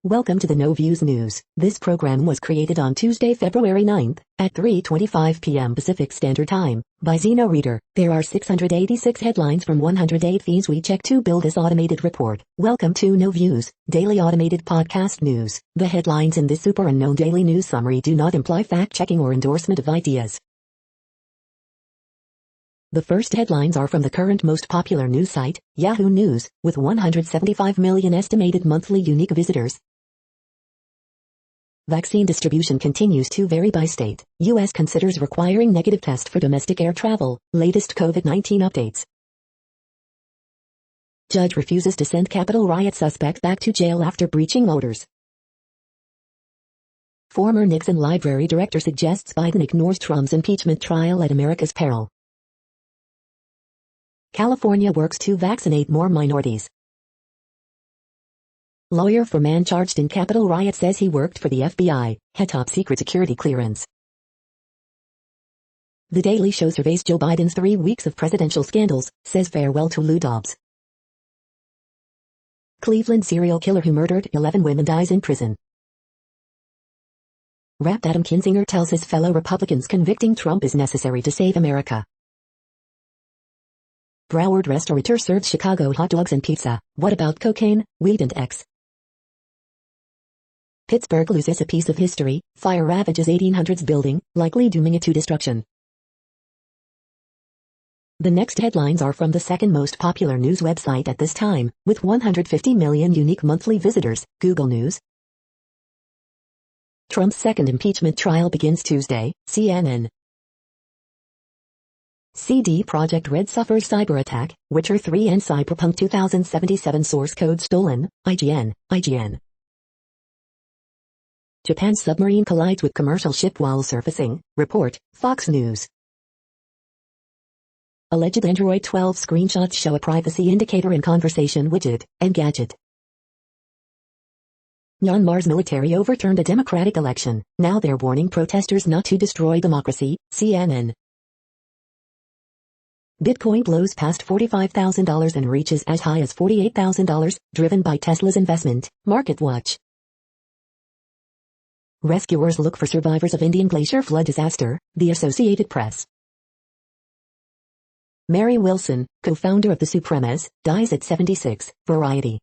Welcome to the No Views News. This program was created on Tuesday, February 9th, at 3:25 p.m. Pacific Standard Time, by Zeno Reader. There are 686 headlines from 108 feeds we check to build this automated report. Welcome to No Views, daily automated podcast news. The headlines in this super unknown daily news summary do not imply fact-checking or endorsement of ideas. The first headlines are from the current most popular news site, Yahoo News, with 175 million estimated monthly unique visitors. Vaccine distribution continues to vary by state. U.S. considers requiring negative test for domestic air travel. Latest COVID-19 updates. Judge refuses to send Capitol riot suspect back to jail after breaching orders. Former Nixon Library director suggests Biden ignores Trump's impeachment trial at America's peril. California works to vaccinate more minorities. Lawyer for man charged in Capitol riot says he worked for the FBI, had top-secret security clearance. The Daily Show surveys Joe Biden's 3 weeks of presidential scandals, says farewell to Lou Dobbs. Cleveland serial killer who murdered 11 women dies in prison. Rep. Adam Kinzinger tells his fellow Republicans convicting Trump is necessary to save America. Broward restaurateur serves Chicago hot dogs and pizza. What about cocaine, weed and X? Pittsburgh loses a piece of history. Fire ravages 1800s building, likely dooming it to destruction. The next headlines are from the second most popular news website at this time, with 150 million unique monthly visitors, Google News. Trump's second impeachment trial begins Tuesday, CNN. CD Projekt Red suffers cyber attack, Witcher 3 and Cyberpunk 2077 source code stolen, IGN. Japan's submarine collides with commercial ship while surfacing, report, Fox News. Alleged Android 12 screenshots show a privacy indicator in conversation widget, Engadget. Myanmar's military overturned a democratic election, now they're warning protesters not to destroy democracy, CNN. Bitcoin blows past $45,000 and reaches as high as $48,000, driven by Tesla's investment, MarketWatch. Rescuers look for survivors of Indian glacier flood disaster, The Associated Press. Mary Wilson, co-founder of the Supremes, dies at 76, Variety.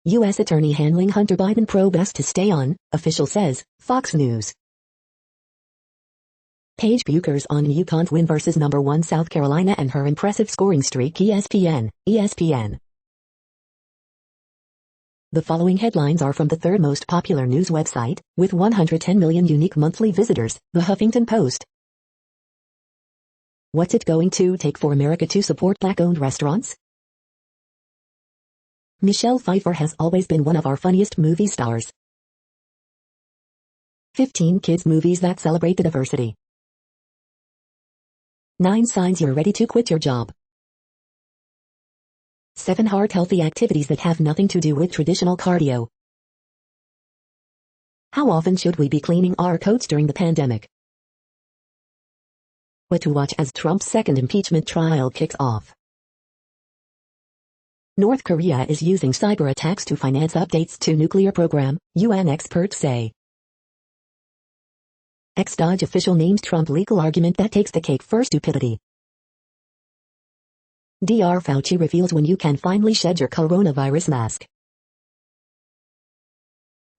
U.S. Attorney handling Hunter Biden probe asked to stay on, official says, Fox News. Paige Buecher's on UConn's win versus number 1 South Carolina and her impressive scoring streak ESPN. The following headlines are from the third most popular news website, with 110 million unique monthly visitors, The Huffington Post. What's it going to take for America to support black-owned restaurants? Michelle Pfeiffer has always been one of our funniest movie stars. 15 kids movies that celebrate the diversity. 9 signs you're ready to quit your job. 7 heart-healthy activities that have nothing to do with traditional cardio. How often should we be cleaning our coats during the pandemic? What to watch as Trump's second impeachment trial kicks off. North Korea is using cyber attacks to finance updates to nuclear program, UN experts say. Ex-Dodge official names Trump legal argument that takes the cake for stupidity. Dr. Fauci reveals when you can finally shed your coronavirus mask.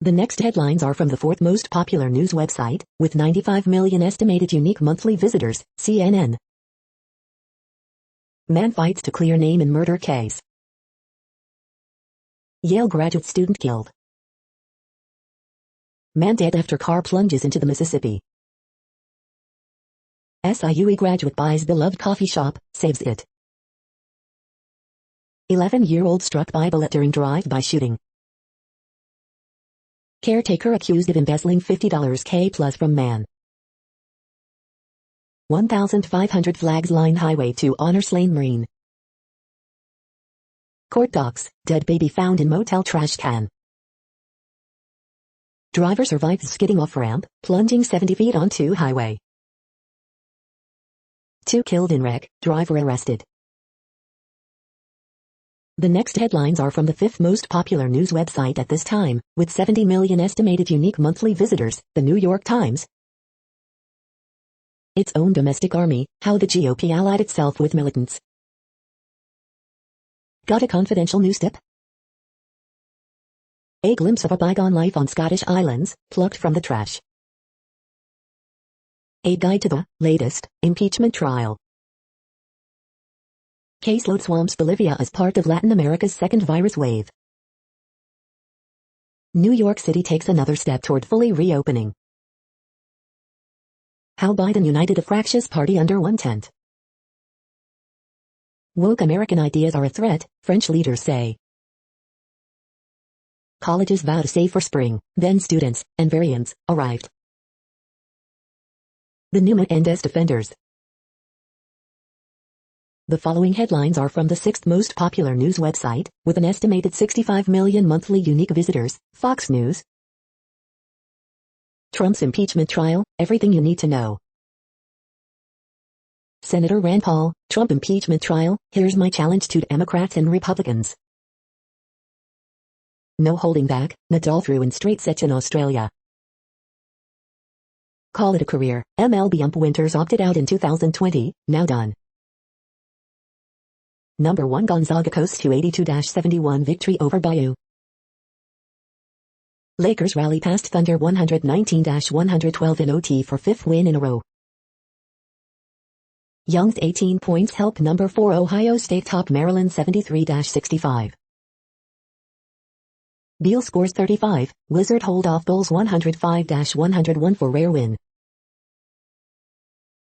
The next headlines are from the fourth most popular news website, with 95 million estimated unique monthly visitors, CNN. Man fights to clear name in murder case. Yale graduate student killed. Man dead after car plunges into the Mississippi. SIUE graduate buys beloved coffee shop, saves it. 11-year-old struck by bullet during drive-by shooting. Caretaker accused of embezzling $50 K plus from man. 1,500 flags line highway to honor slain Marine. Court docs, dead baby found in motel trash can. Driver survives skidding off ramp, plunging 70 feet onto highway. 2 killed in wreck, driver arrested. The next headlines are from the fifth most popular news website at this time, with 70 million estimated unique monthly visitors, the New York Times. Its own domestic army, how the GOP allied itself with militants. Got a confidential news tip? A glimpse of a bygone life on Scottish Islands, plucked from the trash. A guide to the latest impeachment trial. Caseload swamps Bolivia as part of Latin America's second virus wave. New York City takes another step toward fully reopening. How Biden united a fractious party under one tent. Woke American ideas are a threat, French leaders say. Colleges vow to save for spring, then students and variants arrived. The new Menendez defenders. The following headlines are from the sixth most popular news website, with an estimated 65 million monthly unique visitors, Fox News. Trump's impeachment trial, everything you need to know. Senator Rand Paul, Trump impeachment trial, here's my challenge to Democrats and Republicans. No holding back, Nadal threw in straight sets in Australia. Call it a career, MLB ump Winters opted out in 2020, now done. Number 1 Gonzaga coasts to 82-71 victory over Bayou. Lakers rally past Thunder 119-112 in OT for fifth win in a row. Young's 18 points help number 4 Ohio State top Maryland 73-65. Beal scores 35, Wizard hold off Bulls 105-101 for rare win.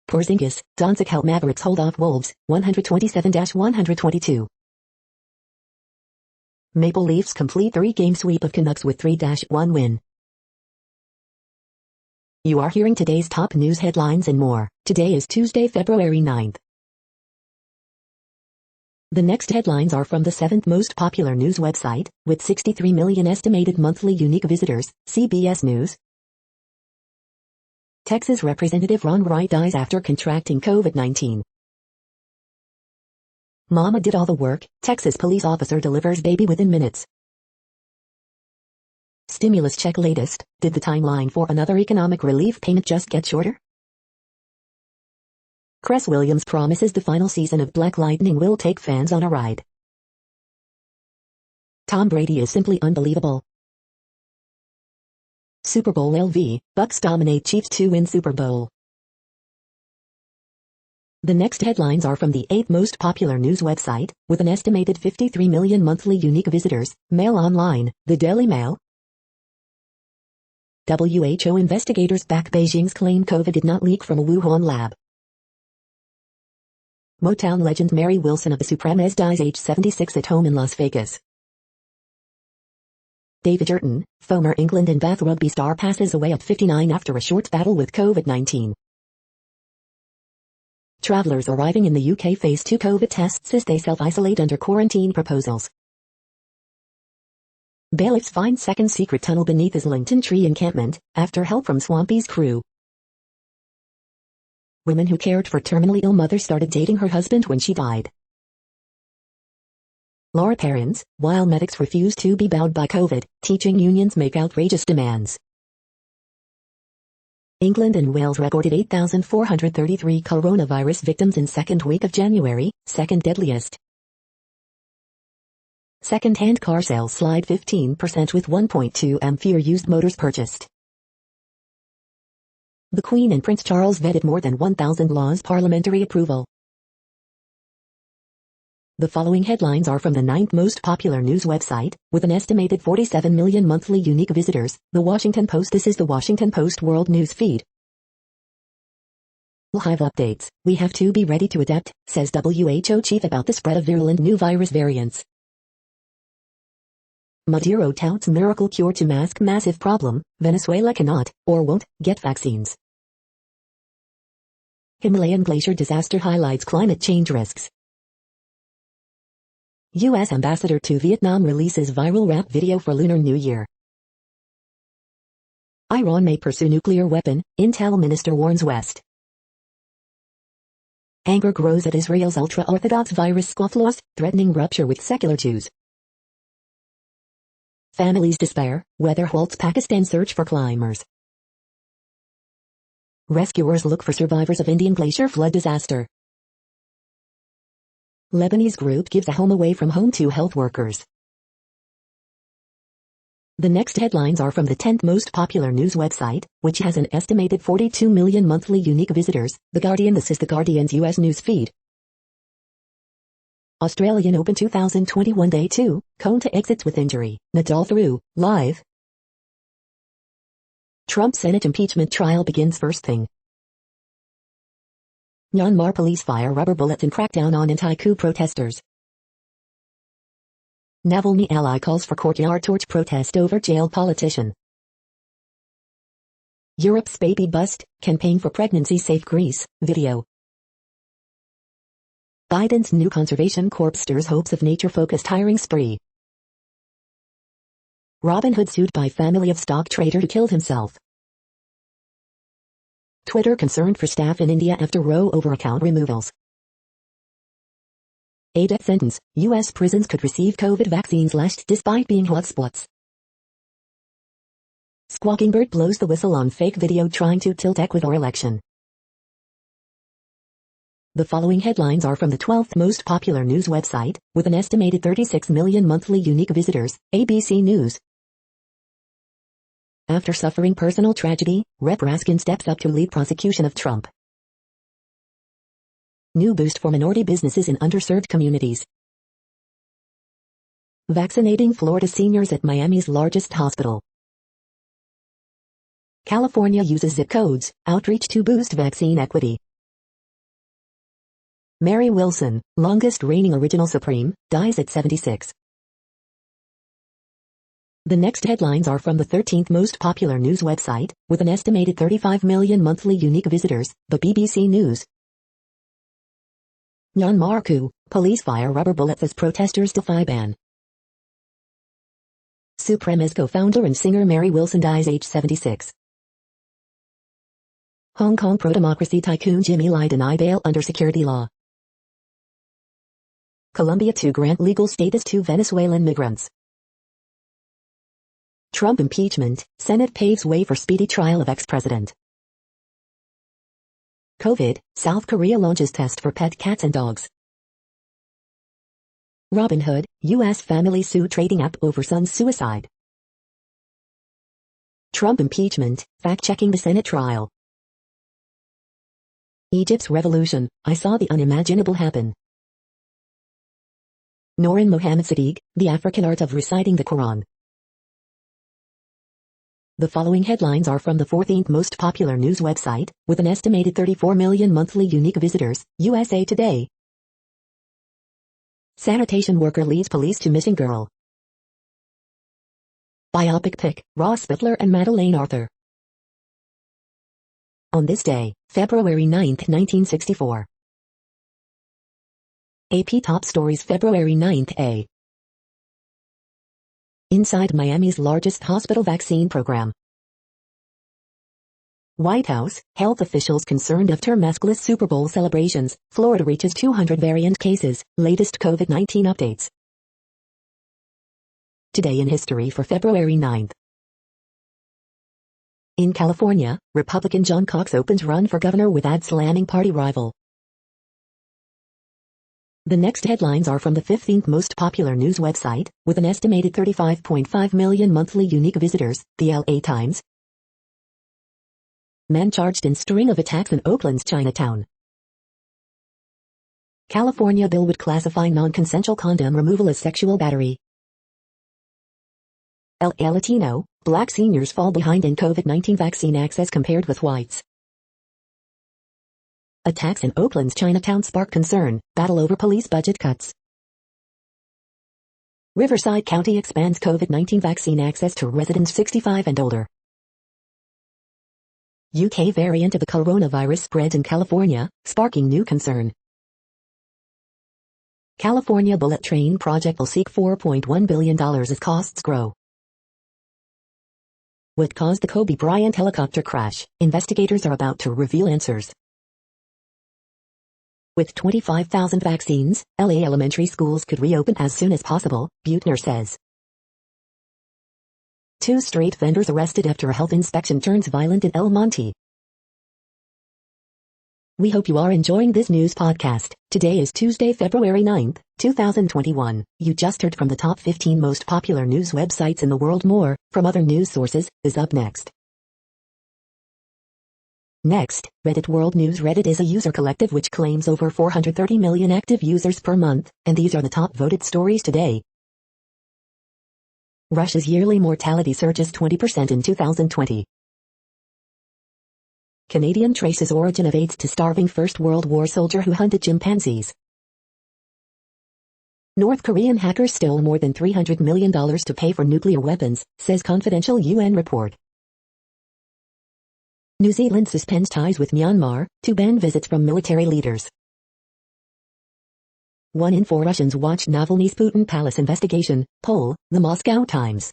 Porzingis, Doncic help Mavericks hold off Wolves, 127-122. Maple Leafs complete 3-game sweep of Canucks with 3-1 win. You are hearing today's top news headlines and more. Today is Tuesday, February 9th. The next headlines are from the seventh most popular news website, with 63 million estimated monthly unique visitors, CBS News. Texas Representative Ron Wright dies after contracting COVID-19. Mama did all the work, Texas police officer delivers baby within minutes. Stimulus check latest, did the timeline for another economic relief payment just get shorter? Cress Williams promises the final season of Black Lightning will take fans on a ride. Tom Brady is simply unbelievable. Super Bowl LV, Bucks dominate Chiefs to win Super Bowl. The next headlines are from the eighth most popular news website, with an estimated 53 million monthly unique visitors, Mail Online, the Daily Mail. WHO investigators back Beijing's claim COVID did not leak from a Wuhan lab. Motown legend Mary Wilson of the Supremes dies age 76 at home in Las Vegas. David Urton, former England and Bath rugby star passes away at 59 after a short battle with COVID-19. Travelers arriving in the UK face 2 COVID tests as they self-isolate under quarantine proposals. Bailiffs find second secret tunnel beneath Islington tree encampment, after help from Swampy's crew. Women who cared for terminally ill mother started dating her husband when she died. Laura Perrins, while medics refuse to be bowed by COVID, teaching unions make outrageous demands. England and Wales recorded 8,433 coronavirus victims in second week of January, second deadliest. Second-hand car sales slide 15% with 1.2 used motors purchased. The Queen and Prince Charles vetted more than 1,000 laws parliamentary approval. The following headlines are from the ninth most popular news website, with an estimated 47 million monthly unique visitors, The Washington Post. This is The Washington Post World News Feed. Live updates. We have to be ready to adapt, says WHO chief about the spread of virulent new virus variants. Maduro touts miracle cure to mask massive problem, Venezuela cannot, or won't, get vaccines. Himalayan glacier disaster highlights climate change risks. U.S. ambassador to Vietnam releases viral rap video for Lunar New Year. Iran may pursue nuclear weapon, Intel minister warns West. Anger grows at Israel's ultra-Orthodox virus scofflaws, threatening rupture with secular Jews. Families despair, weather halts Pakistan search for climbers. Rescuers look for survivors of Indian glacier flood disaster. Lebanese group gives a home away from home to health workers. The next headlines are from the 10th most popular news website, which has an estimated 42 million monthly unique visitors, The Guardian. This is The Guardian's US news feed. Australian Open 2021 Day 2, Konta exits with injury, Nadal through, live. Trump Senate impeachment trial begins first thing. Myanmar police fire rubber bullets and crackdown on anti-coup protesters. Navalny ally calls for courtyard torch protest over jailed politician. Europe's baby bust, campaign for pregnancy safe Greece, video. Biden's new conservation corps stirs hopes of nature-focused hiring spree. Robin Hood sued by family of stock trader who killed himself. Twitter concerned for staff in India after Roe over account removals. A death sentence, U.S. prisons could receive COVID vaccines lashed despite being hotspots. Squawking bird blows the whistle on fake video trying to tilt Ecuador election. The following headlines are from the 12th most popular news website, with an estimated 36 million monthly unique visitors, ABC News. After suffering personal tragedy, Rep. Raskin steps up to lead prosecution of Trump. New boost for minority businesses in underserved communities. Vaccinating Florida seniors at Miami's largest hospital. California uses zip codes, outreach to boost vaccine equity. Mary Wilson, longest reigning original Supreme, dies at 76. The next headlines are from the 13th most popular news website, with an estimated 35 million monthly unique visitors, the BBC News. Myanmar coup, police fire rubber bullets as protesters defy ban. Supremacist co-founder and singer Mary Wilson dies age 76. Hong Kong pro-democracy tycoon Jimmy Lai denied bail under security law. Colombia to grant legal status to Venezuelan migrants. Trump impeachment, Senate paves way for speedy trial of ex-president. COVID, South Korea launches test for pet cats and dogs. Robin Hood, U.S. family sue trading app over son's suicide. Trump impeachment, fact-checking the Senate trial. Egypt's revolution, I saw the unimaginable happen. Nourin Mohammed Sadiq, the African art of reciting the Quran. The following headlines are from the 14th most popular news website, with an estimated 34 million monthly unique visitors, USA Today. Sanitation worker leads police to missing girl. Biopic pick, Ross Butler and Madeleine Arthur. On this day, February 9, 1964. AP Top Stories February 9 A. Inside Miami's largest hospital vaccine program. White House, health officials concerned after maskless Super Bowl celebrations, Florida reaches 200 variant cases, latest COVID-19 updates. Today in history for February 9. In California, Republican John Cox opens run for governor with ad slamming party rival. The next headlines are from the 15th most popular news website, with an estimated 35.5 million monthly unique visitors, the LA Times. Man charged in string of attacks in Oakland's Chinatown. California bill would classify non-consensual condom removal as sexual battery. LA Latino, black seniors fall behind in COVID-19 vaccine access compared with whites. Attacks in Oakland's Chinatown spark concern, battle over police budget cuts. Riverside County expands COVID-19 vaccine access to residents 65 and older. UK variant of the coronavirus spreads in California, sparking new concern. California bullet train project will seek $4.1 billion as costs grow. What caused the Kobe Bryant helicopter crash? Investigators are about to reveal answers. With 25,000 vaccines, LA elementary schools could reopen as soon as possible, Buettner says. 2 street vendors arrested after a health inspection turns violent in El Monte. We hope you are enjoying this news podcast. Today is Tuesday, February 9th, 2021. You just heard from the top 15 most popular news websites in the world. More from other news sources is up next. Next, Reddit World News. Reddit is a user collective which claims over 430 million active users per month, and these are the top voted stories today. Russia's yearly mortality surges 20% in 2020. Canadian traces origin of AIDS to starving First World War soldier who hunted chimpanzees. North Korean hackers stole more than $300 million to pay for nuclear weapons, says confidential UN report. New Zealand suspends ties with Myanmar to ban visits from military leaders. 1 in 4 Russians watched Navalny's Putin Palace investigation, poll, The Moscow Times.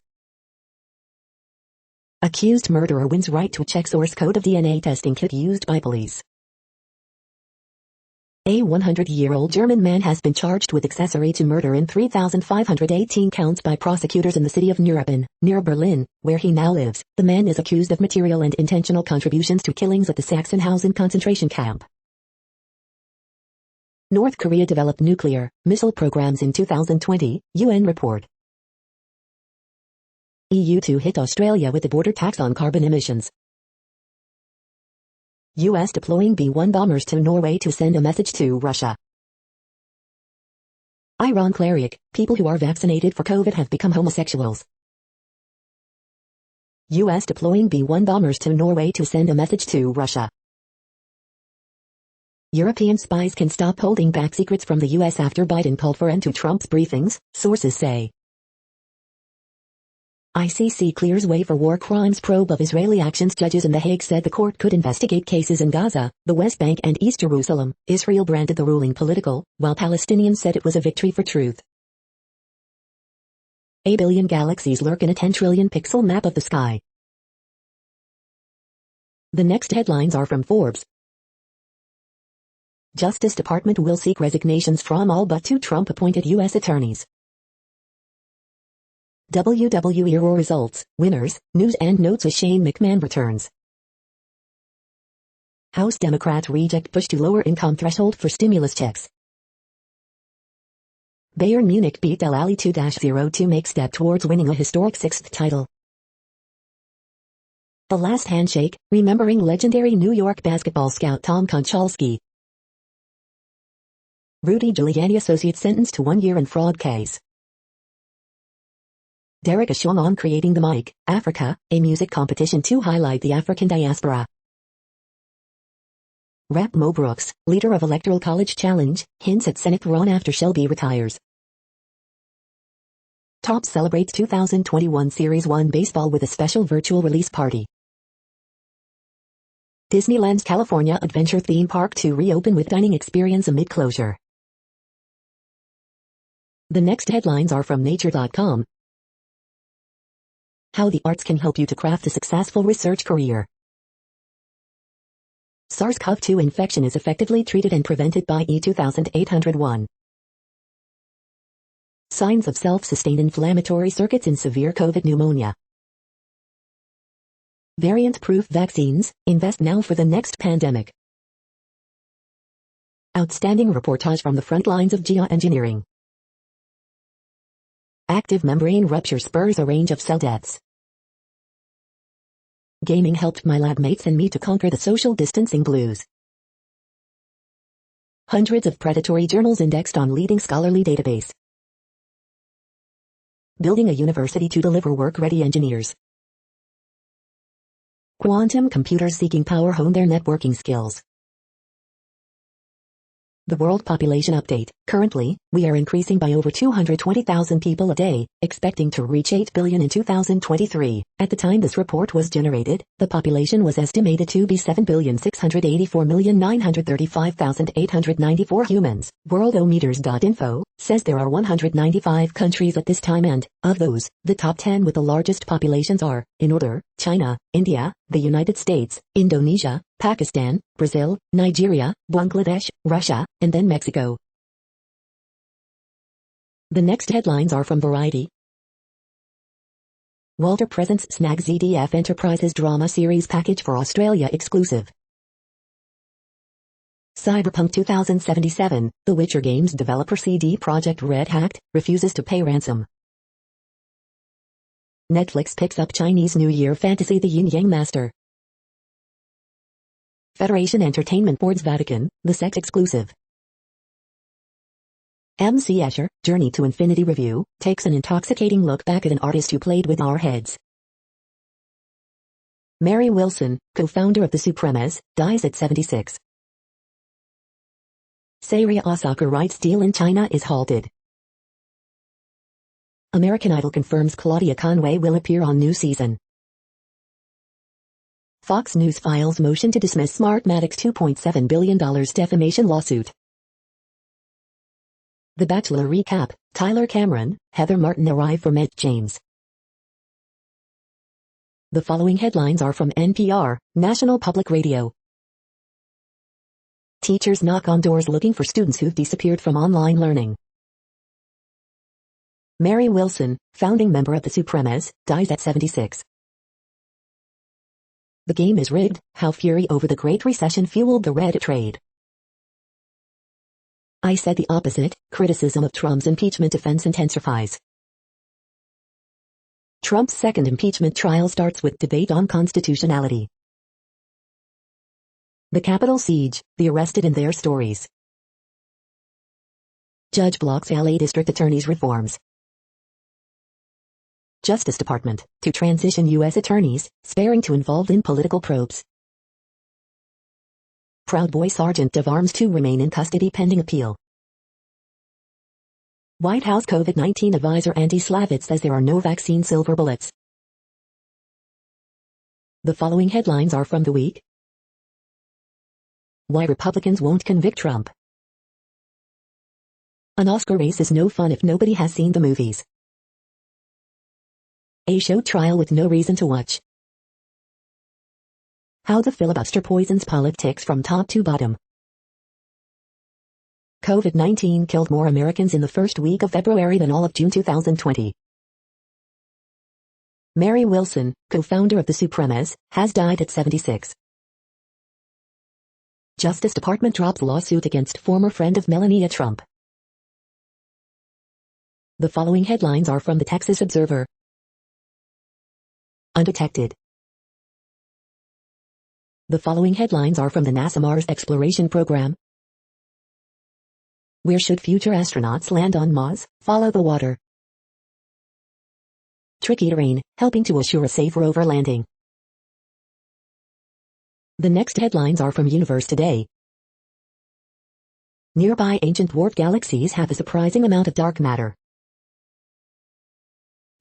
Accused murderer wins right to check source code of DNA testing kit used by police. A 100-year-old German man has been charged with accessory to murder in 3,518 counts by prosecutors in the city of Neuruppin, near Berlin, where he now lives. The man is accused of material and intentional contributions to killings at the Sachsenhausen concentration camp. North Korea developed nuclear missile programs in 2020, UN report. EU to hit Australia with the border tax on carbon emissions. US deploying B-1 bombers to Norway to send a message to Russia. Iran cleric, people who are vaccinated for COVID have become homosexuals. US deploying B-1 bombers to Norway to send a message to Russia. European spies can stop holding back secrets from the US after Biden called for end to Trump's briefings, sources say. ICC clears way for war crimes probe of Israeli actions. Judges in The Hague said the court could investigate cases in Gaza, the West Bank and East Jerusalem. Israel branded the ruling political, while Palestinians said it was a victory for truth. A billion galaxies lurk in a 10 trillion pixel map of the sky. The next headlines are from Forbes. Justice Department will seek resignations from all but 2 Trump-appointed U.S. attorneys. WWE Raw results, winners, news and notes as Shane McMahon returns. House Democrats reject push to lower income threshold for stimulus checks. Bayern Munich beat Al Ahly 2-0 to make step towards winning a historic 6th title. The Last Handshake, remembering legendary New York basketball scout Tom Konchalski. Rudy Giuliani associate sentenced to 1 year in fraud case. Derek Ashong on creating the mic, Africa, a music competition to highlight the African diaspora. Rep Mo Brooks, leader of Electoral College Challenge, hints at Senate run after Shelby retires. Topps celebrates 2021 Series 1 baseball with a special virtual release party. Disneyland's California Adventure theme park to reopen with dining experience amid closure. The next headlines are from Nature.com. How the arts can help you to craft a successful research career. SARS-CoV-2 infection is effectively treated and prevented by E2801. Signs of self-sustained inflammatory circuits in severe COVID pneumonia. Variant-proof vaccines, invest now for the next pandemic. Outstanding reportage from the front lines of geoengineering. Active membrane rupture spurs a range of cell deaths. Gaming helped my lab mates and me to conquer the social distancing blues. Hundreds of predatory journals indexed on leading scholarly database. Building a university to deliver work-ready engineers. Quantum computers seeking power hone their networking skills. The World Population Update. Currently, we are increasing by over 220,000 people a day, expecting to reach 8 billion in 2023. At the time this report was generated, the population was estimated to be 7,684,935,894 humans. Worldometers.info says there are 195 countries at this time and, of those, the top 10 with the largest populations are, in order, China, India, the United States, Indonesia, Pakistan, Brazil, Nigeria, Bangladesh, Russia, and then Mexico. The next headlines are from Variety. Walter presents Snag ZDF Enterprises drama series package for Australia exclusive. Cyberpunk 2077, The Witcher games developer CD Projekt Red hacked, refuses to pay ransom. Netflix picks up Chinese New Year fantasy The Yin Yang Master. Federation Entertainment boards Vatican, The Sex exclusive. MC Escher, Journey to Infinity review, takes an intoxicating look back at an artist who played with our heads. Mary Wilson, co-founder of the Supremes, dies at 76. Seiya Osaka rights deal in China is halted. American Idol confirms Claudia Conway will appear on new season. Fox News files motion to dismiss Smartmatic's $2.7 billion defamation lawsuit. The Bachelor recap, Tyler Cameron, Heather Martin arrive for Met James. The following headlines are from NPR, National Public Radio. Teachers knock on doors looking for students who've disappeared from online learning. Mary Wilson, founding member of the Supremes, dies at 76. The game is rigged, how fury over the Great Recession fueled the Reddit trade. I said the opposite, criticism of Trump's impeachment defense intensifies. Trump's second impeachment trial starts with debate on constitutionality. The Capitol siege, the arrested and their stories. Judge blocks LA District Attorney's reforms. Justice Department, to transition U.S. attorneys, sparing to involved in political probes. Proud Boy Sergeant of Arms 2 remain in custody pending appeal. White House COVID-19 advisor Andy Slavitt says there are no vaccine silver bullets. The following headlines are from The Week. Why Republicans won't convict Trump. An Oscar race is no fun if nobody has seen the movies. A show trial with no reason to watch. How the filibuster poisons politics from top to bottom. COVID-19 killed more Americans in the first week of February than all of June 2020. Mary Wilson, co-founder of the Supremes, has died at 76. Justice Department drops lawsuit against former friend of Melania Trump. The following headlines are from the Texas Observer. Undetected. The following headlines are from the NASA Mars Exploration Program. Where should future astronauts land on Mars? Follow the water. Tricky terrain, helping to assure a safe rover landing. The next headlines are from Universe Today. Nearby ancient dwarf galaxies have a surprising amount of dark matter.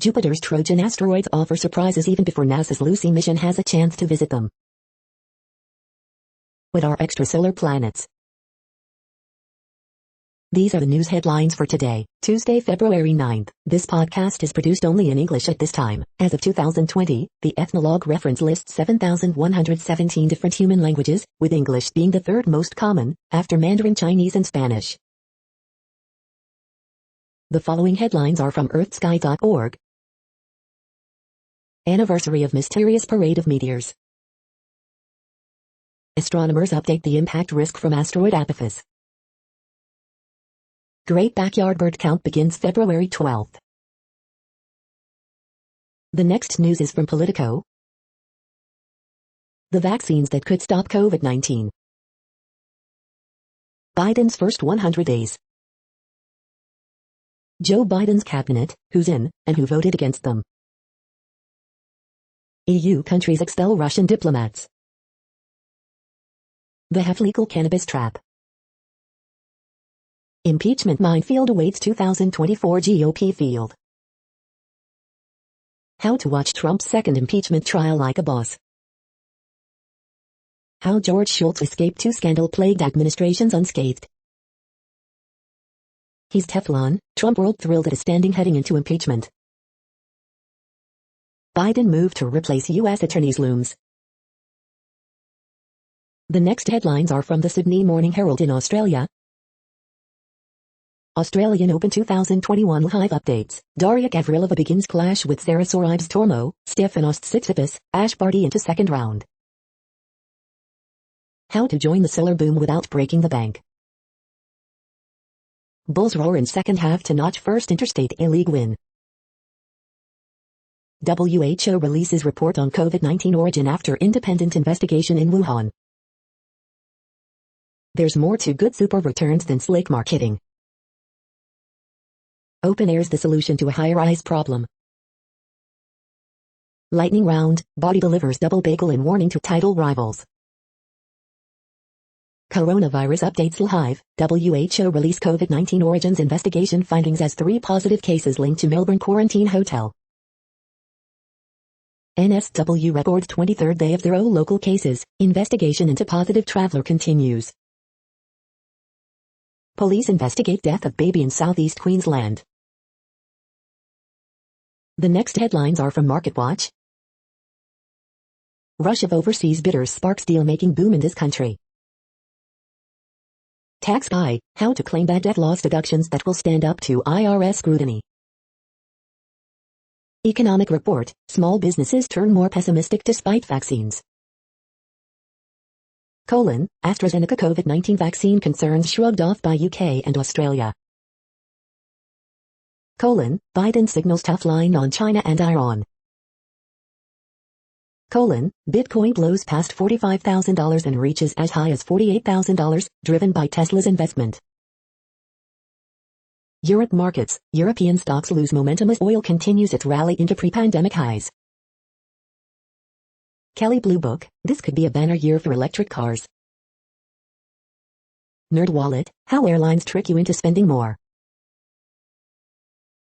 Jupiter's Trojan asteroids offer surprises even before NASA's Lucy mission has a chance to visit them. What are extrasolar planets? These are the news headlines for today, Tuesday, February 9th. This podcast is produced only in English at this time. As of 2020, the Ethnologue reference lists 7,117 different human languages, with English being the third most common, after Mandarin, Chinese and Spanish. The following headlines are from earthsky.org. Anniversary of mysterious parade of meteors. Astronomers update the impact risk from asteroid Apophis. Great backyard bird count begins February 12th. The next news is from Politico. The vaccines that could stop COVID-19. Biden's first 100 days. Joe Biden's cabinet, who's in, and who voted against them. EU countries expel Russian diplomats. The half-legal cannabis trap. Impeachment minefield awaits 2024 GOP field. How to watch Trump's second impeachment trial like a boss. How George Shultz escaped two scandal-plagued administrations unscathed. He's Teflon, Trump world thrilled at a standing heading into impeachment. Biden move to replace U.S. attorneys looms. The next headlines are from the Sydney Morning Herald in Australia. Australian Open 2021 live updates. Daria Gavrilova begins clash with Sarah Sorribes Tormo, Stefanos Tsitsipas, Ash Barty into second round. How to join the solar boom without breaking the bank. Bulls roar in second half to notch first interstate A-League win. WHO releases report on COVID-19 origin after independent investigation in Wuhan. There's more to good super returns than slick marketing. OpenAir's the solution to a high-rise problem. Lightning round, Body delivers double bagel in warning to title rivals. Coronavirus updates live. WHO release COVID-19 origins investigation findings as 3 positive cases linked to Melbourne quarantine hotel. NSW records 23rd day of 0 local cases. Investigation into positive traveler continues. Police investigate death of baby in southeast Queensland. The next headlines are from MarketWatch. Rush of overseas bidders sparks deal-making boom in this country. Tax Guy, how to claim bad debt loss deductions that will stand up to IRS scrutiny. Economic report, small businesses turn more pessimistic despite vaccines. AstraZeneca COVID-19 vaccine concerns shrugged off by UK and Australia. Biden signals tough line on China and Iran. Bitcoin blows past $45,000 and reaches as high as $48,000, driven by Tesla's investment. Europe markets, European stocks lose momentum as oil continues its rally into pre-pandemic highs. Kelley Blue Book, this could be a banner year for electric cars. NerdWallet, how airlines trick you into spending more.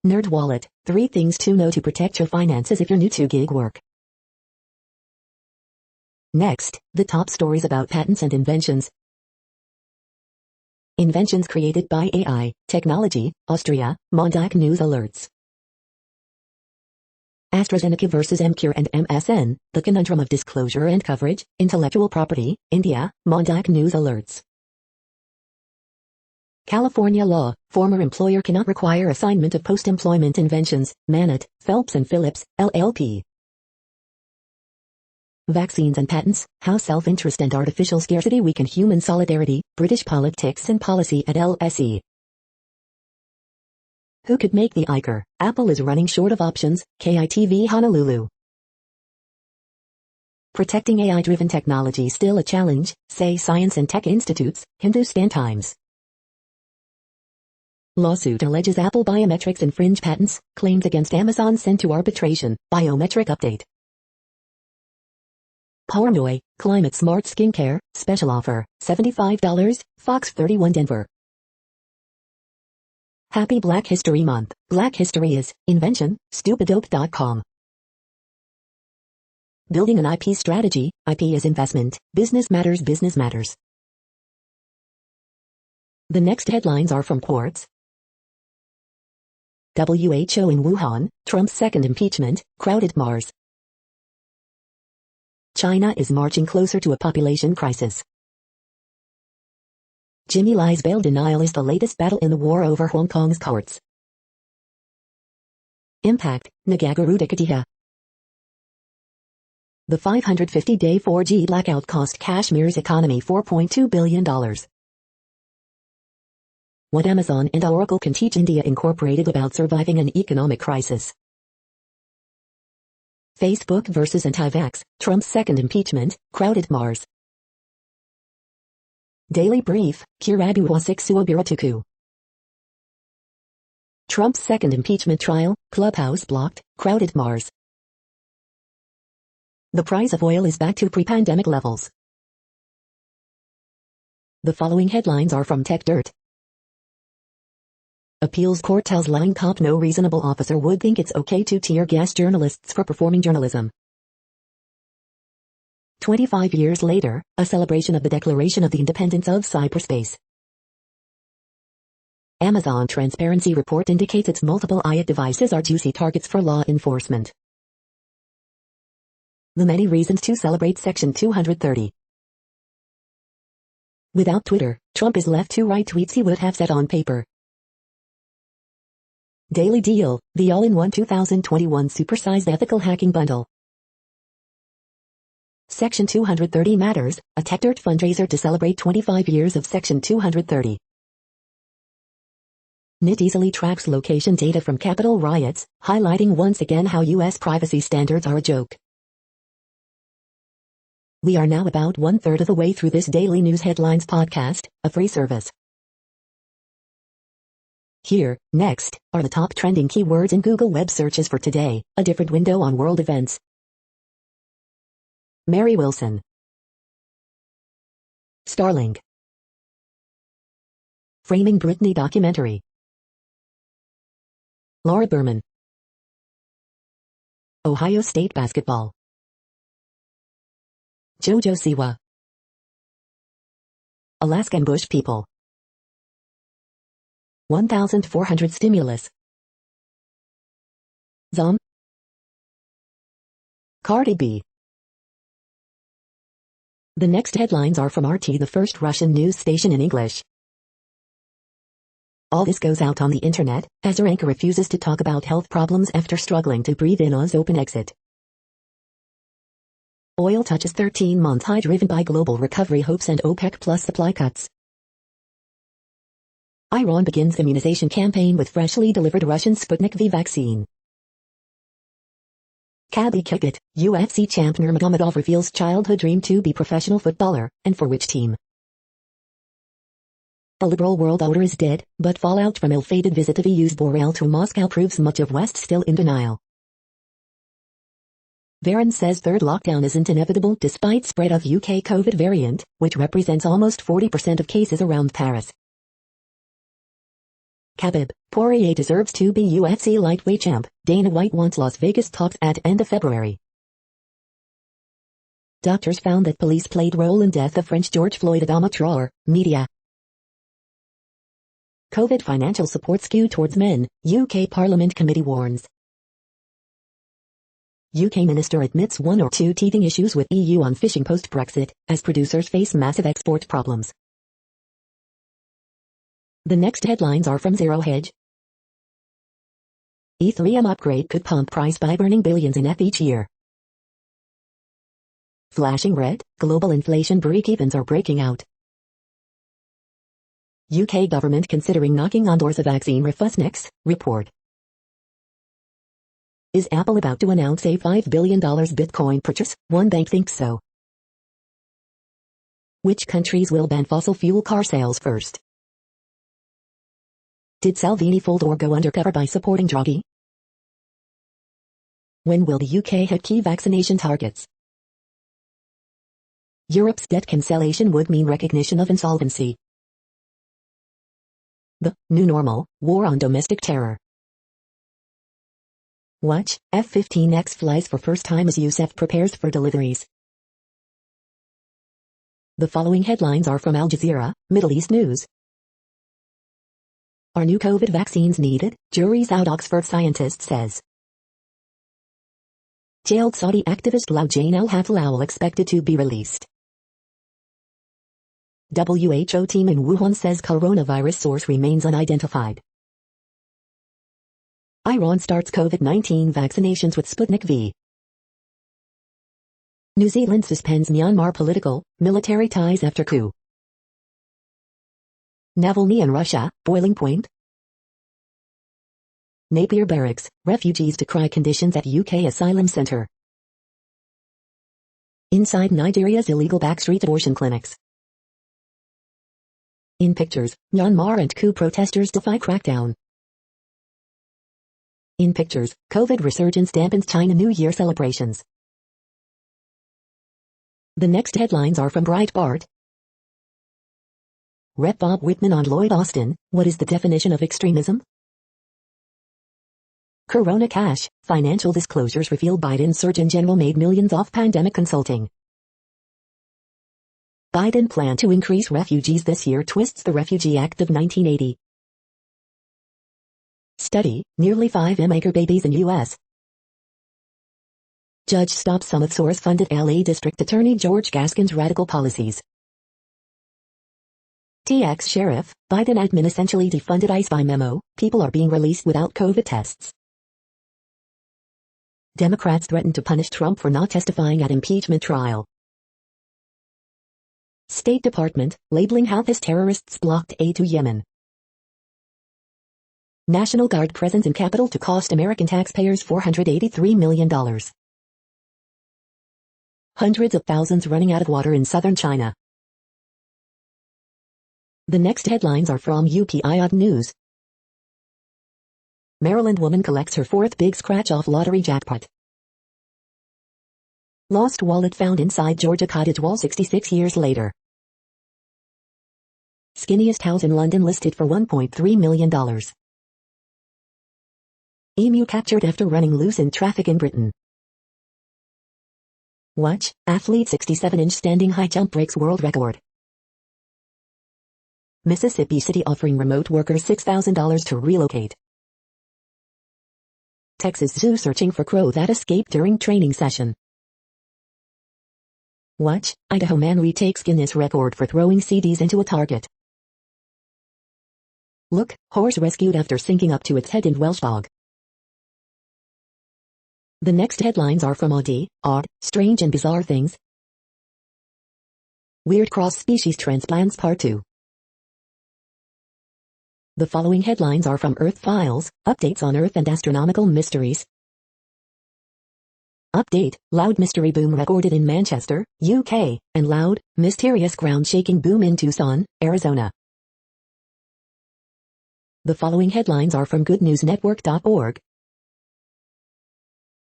NerdWallet, 3 things to know to protect your finances if you're new to gig work. Next, the top stories about patents and inventions. Inventions created by AI, technology, Austria, Mondic News alerts. AstraZeneca versus MCure and MSN, the conundrum of disclosure and coverage, intellectual property, India, Mondic News alerts. California law, former employer cannot require assignment of post-employment inventions, Manette, Phelps and Phillips, LLP. Vaccines and patents, how self-interest and artificial scarcity weaken human solidarity, British politics and policy at LSE. Who could make the Iker? Apple is running short of options, KITV Honolulu. Protecting AI-driven technology still a challenge, say science and tech institutes, Hindustan Times. Lawsuit alleges Apple biometrics infringe patents, claims against Amazon sent to arbitration, biometric update. Pornoy, Climate Smart Skincare, special offer, $75, Fox 31 Denver. Happy Black History Month. Black History is, invention, stupidope.com. Building an IP strategy, IP is investment, business matters, business matters. The next headlines are from Quartz. WHO in Wuhan, Trump's second impeachment, crowded Mars. China is marching closer to a population crisis. Jimmy Lai's bail denial is the latest battle in the war over Hong Kong's courts. Impact, Nagagarudikatiha. The 550-day 4G blackout cost Kashmir's economy $4.2 billion. What Amazon and Oracle can teach India Incorporated about surviving an economic crisis. Facebook versus anti-vax, Trump's second impeachment, crowded Mars. Daily Brief, Kirabuwasik. Trump's second impeachment trial, Clubhouse blocked, crowded Mars. The price of oil is back to pre-pandemic levels. The following headlines are from TechDirt. Appeals court tells lying cop no reasonable officer would think it's okay to tear gas journalists for performing journalism. 25 years later, a celebration of the Declaration of the Independence of Cyberspace. Amazon transparency report indicates its multiple IoT devices are juicy targets for law enforcement. The many reasons to celebrate Section 230. Without Twitter, Trump is left to write tweets he would have said on paper. Daily Deal, the all-in-one 2021 supersized ethical hacking bundle. Section 230 Matters, a TechDirt fundraiser to celebrate 25 years of Section 230. NIT easily tracks location data from Capitol riots, highlighting once again how U.S. privacy standards are a joke. We are now about 1/3 of the way through this daily news headlines podcast, a free service. Here, next, are the top trending keywords in Google web searches for today, a different window on world events. Mary Wilson. Starlink. Framing Britney documentary. Laura Berman. Ohio State basketball. Jojo Siwa. Alaskan Bush people. 1,400 stimulus. Zom. Cardi B. The next headlines are from RT, the first Russian news station in English. All this goes out on the internet, as our anchor refuses to talk about health problems after struggling to breathe in Oz open exit. Oil touches 13-month high driven by global recovery hopes and OPEC plus supply cuts. Iran begins immunization campaign with freshly delivered Russian Sputnik V vaccine. Kabby kick it, UFC champ Nurmagomedov reveals childhood dream to be professional footballer, and for which team. The liberal world order is dead, but fallout from ill-fated visit of EU's Borrell to Moscow proves much of West still in denial. Varun says third lockdown isn't inevitable despite spread of UK COVID variant, which represents almost 40% of cases around Paris. Khabib, Poirier deserves to be UFC lightweight champ, Dana White wants Las Vegas talks at end of February. Doctors found that police played role in death of French George Floyd. Adama Traore, media. COVID financial support skew towards men, UK Parliament committee warns. UK minister admits one or two teething issues with EU on fishing post-Brexit, as producers face massive export problems. The next headlines are from Zero Hedge. Ethereum upgrade could pump price by burning billions in ETH each year. Flashing red, global inflation break-evens are breaking out. UK government considering knocking on doors of vaccine refuses, report. Is Apple about to announce a $5 billion Bitcoin purchase? One bank thinks so. Which countries will ban fossil fuel car sales first? Did Salvini fold or go undercover by supporting Draghi? When will the UK hit key vaccination targets? Europe's debt cancellation would mean recognition of insolvency. The new normal, war on domestic terror. Watch, F-15X flies for first time as USEF prepares for deliveries. The following headlines are from Al Jazeera, Middle East News. Are new COVID vaccines needed? Jury's out, Oxford scientist says. Jailed Saudi activist Loujain al-Haflal expected to be released. WHO team in Wuhan says coronavirus source remains unidentified. Iran starts COVID-19 vaccinations with Sputnik V. New Zealand suspends Myanmar political, military ties after coup. Navalny and Russia, boiling point. Napier Barracks, refugees decry conditions at UK asylum centre. Inside Nigeria's illegal backstreet abortion clinics. In pictures, Myanmar and coup protesters defy crackdown. In pictures, COVID resurgence dampens China New Year celebrations. The next headlines are from Breitbart. Rep Bob Whitman on Lloyd Austin, what is the definition of extremism? Corona cash, financial disclosures reveal Biden Surgeon General made millions off pandemic consulting. Biden plan to increase refugees this year twists the Refugee Act of 1980. Study, nearly 5 maker babies in U.S. Judge stops some of source-funded L.A. District Attorney George Gaskin's radical policies. TX Sheriff, Biden admin essentially defunded ICE by memo, people are being released without COVID tests. Democrats threaten to punish Trump for not testifying at impeachment trial. State Department, labeling Houthi terrorists blocked aid to Yemen. National Guard presence in Capitol to cost American taxpayers $483 million. Hundreds of thousands running out of water in southern China. The next headlines are from UPI News. Maryland woman collects her fourth big scratch-off lottery jackpot. Lost wallet found inside Georgia cottage wall 66 years later. Skinniest house in London listed for $1.3 million. Emu captured after running loose in traffic in Britain. Watch, athlete 67-inch standing high jump breaks world record. Mississippi City offering remote workers $6,000 to relocate. Texas Zoo searching for crow that escaped during training session. Watch, Idaho man retakes Guinness record for throwing CDs into a target. Look, horse rescued after sinking up to its head in Welsh bog. The next headlines are from Odd, Strange and Bizarre Things. Weird cross-species transplants Part 2. The following headlines are from Earth Files, updates on Earth and astronomical mysteries. Update, loud mystery boom recorded in Manchester, UK, and loud, mysterious ground-shaking boom in Tucson, Arizona. The following headlines are from goodnewsnetwork.org.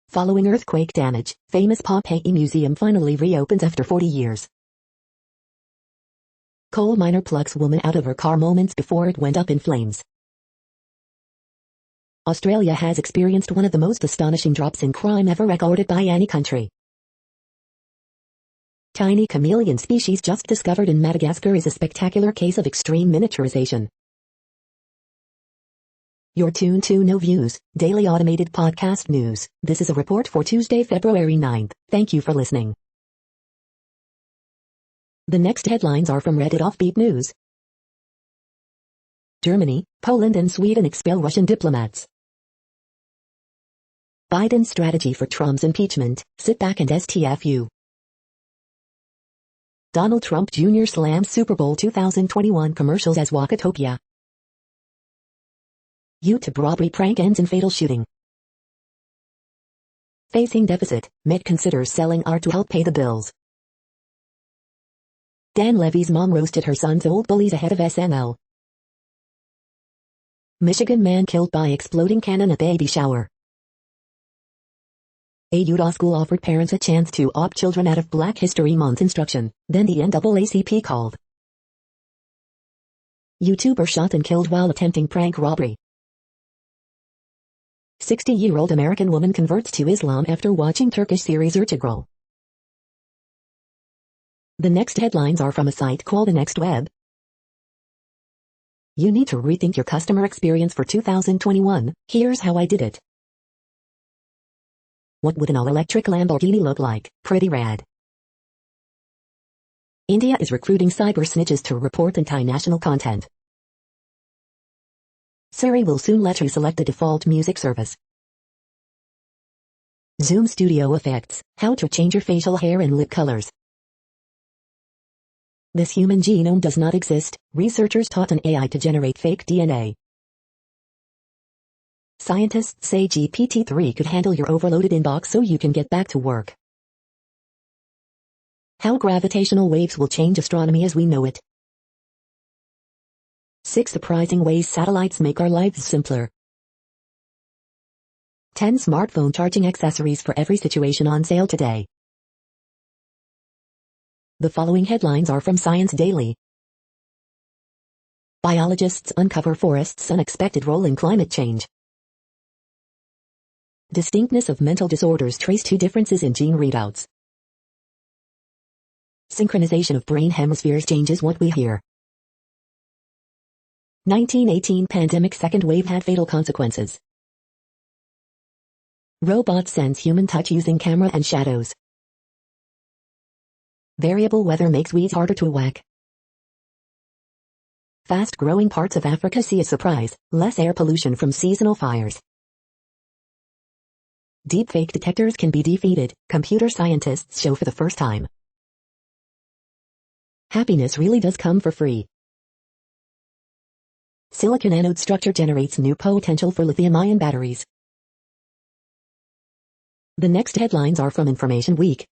Following earthquake damage, famous Pompeii Museum finally reopens after 40 years. Coal miner plucks woman out of her car moments before it went up in flames. Australia has experienced one of the most astonishing drops in crime ever recorded by any country. Tiny chameleon species just discovered in Madagascar is a spectacular case of extreme miniaturization. You're tuned to No Views, daily automated podcast news. This is a report for Tuesday, February 9th. Thank you for listening. The next headlines are from Reddit Offbeat News. Germany, Poland and Sweden expel Russian diplomats. Biden's strategy for Trump's impeachment, sit back and STFU. Donald Trump Jr. slams Super Bowl 2021 commercials as Walkatopia. YouTube robbery prank ends in fatal shooting. Facing deficit, Mitt considers selling art to help pay the bills. Dan Levy's mom roasted her son's old bullies ahead of SNL. Michigan man killed by exploding cannon at baby shower. A Utah school offered parents a chance to opt children out of Black History Month instruction, then the NAACP called. YouTuber shot and killed while attempting prank robbery. 60-year-old American woman converts to Islam after watching Turkish series Ertugrul. The next headlines are from a site called The Next Web. You need to rethink your customer experience for 2021. Here's how I did it. What would an all-electric Lamborghini look like? Pretty rad. India is recruiting cyber snitches to report anti-national content. Siri will soon let you select the default music service. Zoom Studio Effects, how to change your facial hair and lip colors. This human genome does not exist. Researchers taught an AI to generate fake DNA. Scientists say GPT-3 could handle your overloaded inbox so you can get back to work. How gravitational waves will change astronomy as we know it. 6 surprising ways satellites make our lives simpler. 10 smartphone charging accessories for every situation on sale today. The following headlines are from Science Daily. Biologists uncover forests' unexpected role in climate change. Distinctness of mental disorders traced to differences in gene readouts. Synchronization of brain hemispheres changes what we hear. 1918 pandemic second wave had fatal consequences. Robot sense human touch using camera and shadows. Variable weather makes weeds harder to whack. Fast-growing parts of Africa see a surprise, less air pollution from seasonal fires. Deepfake detectors can be defeated, computer scientists show for the first time. Happiness really does come for free. Silicon anode structure generates new potential for lithium-ion batteries. The next headlines are from Information Week.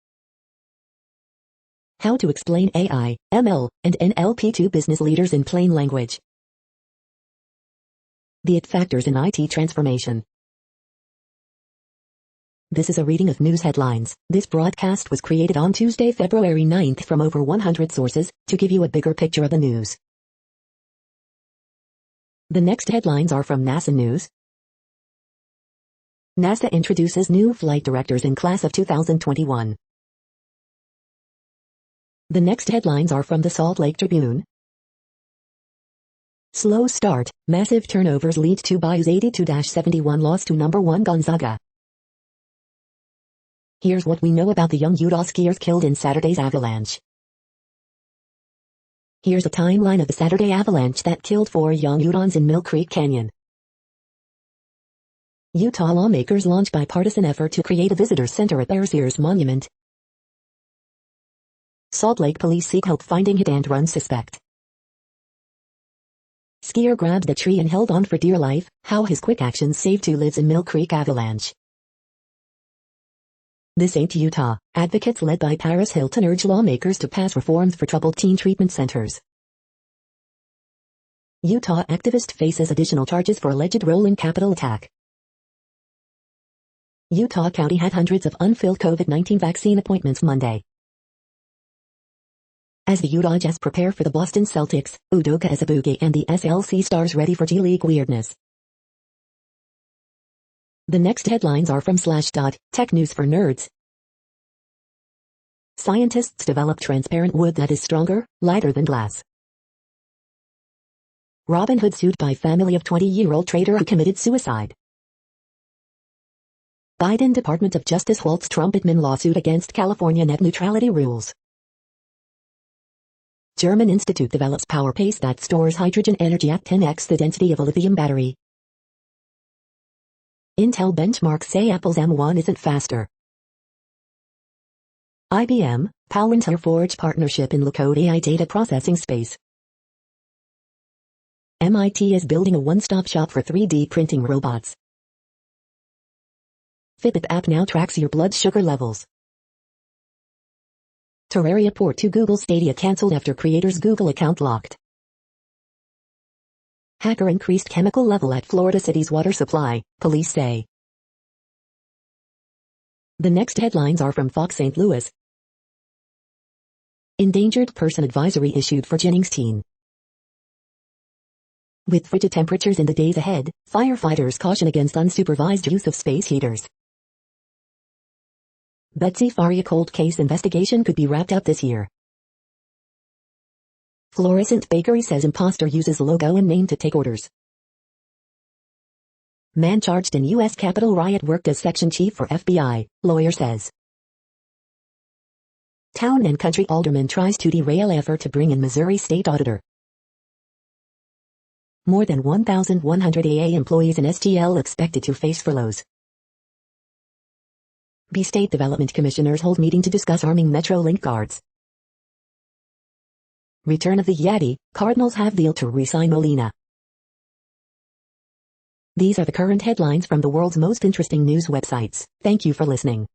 How to explain AI, ML, and NLP to business leaders in plain language. The IT factors in IT transformation. This is a reading of news headlines. This broadcast was created on Tuesday, February 9th from over 100 sources, to give you a bigger picture of the news. The next headlines are from NASA News. NASA introduces new flight directors in class of 2021. The next headlines are from the Salt Lake Tribune. Slow start, massive turnovers lead to Bayou's 82-71 loss to number 1 Gonzaga. Here's what we know about the young Utah skiers killed in Saturday's avalanche. Here's a timeline of the Saturday avalanche that killed 4 young Utahns in Mill Creek Canyon. Utah lawmakers launch bipartisan effort to create a visitor center at Bears Ears Monument. Salt Lake police seek help finding hit-and-run suspect. Skier grabbed the tree and held on for dear life, how his quick actions saved 2 lives in Mill Creek avalanche. This ain't Utah. Advocates led by Paris Hilton urge lawmakers to pass reforms for troubled teen treatment centers. Utah activist faces additional charges for alleged role in Capitol attack. Utah County had hundreds of unfilled COVID-19 vaccine appointments Monday. As the Utah Jazz prepare for the Boston Celtics, Udoka Azubuike and the SLC Stars ready for G-League weirdness. The next headlines are from Slashdot, Tech News for Nerds. Scientists develop transparent wood that is stronger, lighter than glass. Robinhood sued by family of 20-year-old trader who committed suicide. Biden Department of Justice halts Trump admin lawsuit against California net neutrality rules. German institute develops power paste that stores hydrogen energy at 10x the density of a lithium battery. Intel benchmarks say Apple's M1 isn't faster. IBM, Palantir forge partnership in low-code AI data processing space. MIT is building a one-stop shop for 3D printing robots. Fitbit app now tracks your blood sugar levels. Terraria port to Google Stadia cancelled after creator's Google account locked. Hacker increased chemical level at Florida City's water supply, police say. The next headlines are from Fox St. Louis. Endangered person advisory issued for Jennings teen. With frigid temperatures in the days ahead, firefighters caution against unsupervised use of space heaters. Betsy Faria cold case investigation could be wrapped up this year. Fluorescent bakery says imposter uses logo and name to take orders. Man charged in U.S. Capitol riot worked as section chief for FBI, lawyer says. Town and country alderman tries to derail effort to bring in Missouri state auditor. More than 1,100 AA employees in STL expected to face furloughs. B State Development Commissioners hold meeting to discuss arming Metrolink guards. Return of the Yeti, Cardinals have deal to re-sign Molina. These are the current headlines from the world's most interesting news websites. Thank you for listening.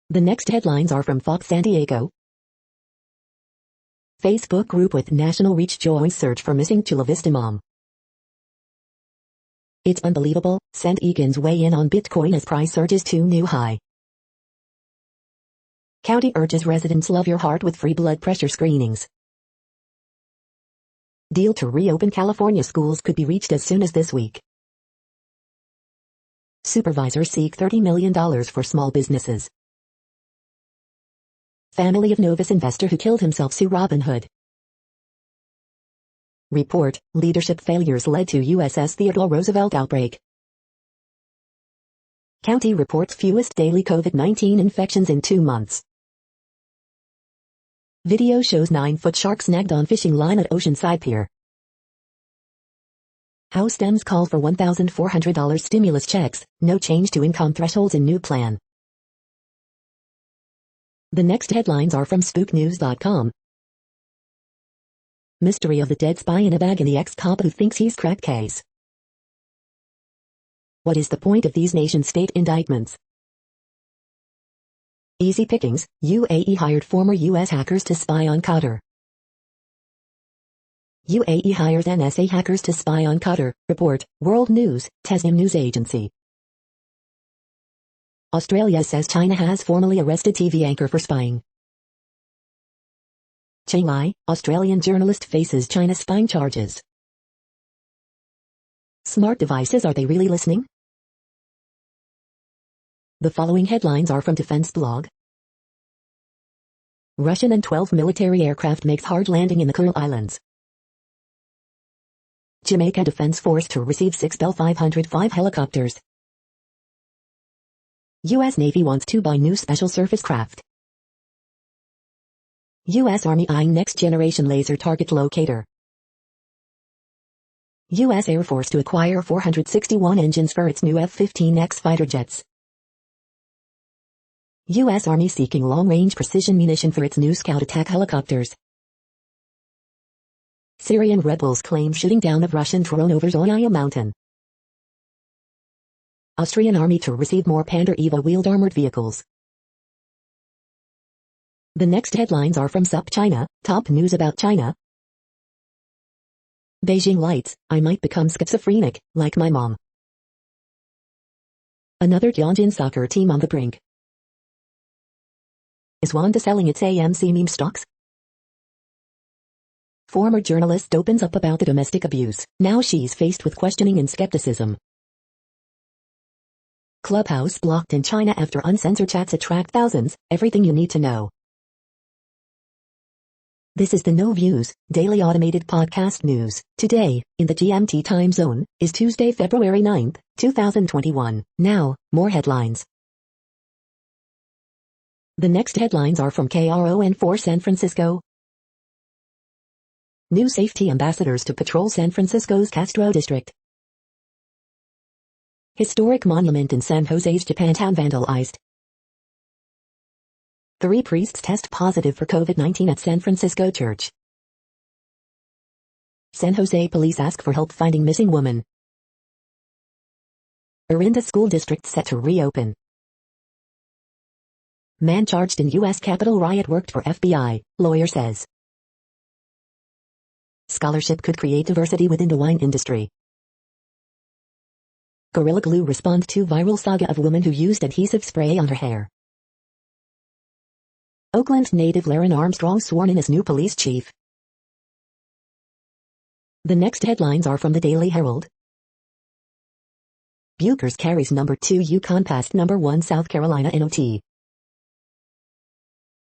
The next headlines are from Fox San Diego. Facebook group with national reach joins search for missing Chula Vista mom. It's unbelievable, St. Egan's weigh in on Bitcoin as price surges to new high. County urges residents love your heart with free blood pressure screenings. Deal to reopen California schools could be reached as soon as this week. Supervisors seek $30 million for small businesses. Family of Novus investor who killed himself sue Robinhood. Report, leadership failures led to USS Theodore Roosevelt outbreak. County reports fewest daily COVID-19 infections in 2 months. Video shows 9-foot shark snagged on fishing line at Oceanside Pier. House Dems call for $1,400 stimulus checks, no change to income thresholds in new plan. The next headlines are from spooknews.com. Mystery of the dead spy in a bag in the ex-cop who thinks he's cracked case. What is the point of these nation-state indictments? Easy pickings, UAE hired former US hackers to spy on Qatar. UAE hires NSA hackers to spy on Qatar, report, World News, Tasnim News Agency. Australia says China has formally arrested TV anchor for spying. Chiang Mai, Australian journalist faces China spying charges. Smart devices, are they really listening? The following headlines are from Defense Blog. Russian An-12 military aircraft makes hard landing in the Kuril Islands. Jamaica Defense Force to receive 6 Bell 505 helicopters. U.S. Navy wants to buy new special surface craft. U.S. Army eyeing next-generation laser target locator. U.S. Air Force to acquire 461 engines for its new F-15X fighter jets. U.S. Army seeking long-range precision munition for its new Scout attack helicopters. Syrian rebels claim shooting down of Russian drone over Zoya mountain. Austrian Army to receive more Panzer EVA wheeled armored vehicles. The next headlines are from SupChina, top news about China. Beijing lights, I might become schizophrenic, like my mom. Another Tianjin soccer team on the brink. Is Wanda selling its AMC meme stocks? Former journalist opens up about the domestic abuse. Now she's faced with questioning and skepticism. Clubhouse blocked in China after uncensored chats attract thousands. Everything you need to know. This is the No Views, daily automated podcast news. Today, in the GMT time zone, is Tuesday, February 9th, 2021. Now, more headlines. The next headlines are from KRON4 San Francisco. New safety ambassadors to patrol San Francisco's Castro district. Historic monument in San Jose's Japantown vandalized. 3 priests test positive for COVID-19 at San Francisco church. San Jose police ask for help finding missing woman. Orinda School District set to reopen. Man charged in U.S. Capitol riot worked for FBI, lawyer says. Scholarship could create diversity within the wine industry. Gorilla Glue responds to viral saga of woman who used adhesive spray on her hair. Oakland native Laren Armstrong sworn in as new police chief. The next headlines are from the Daily Herald. Buchers carries number 2 Yukon past number 1 South Carolina NOT.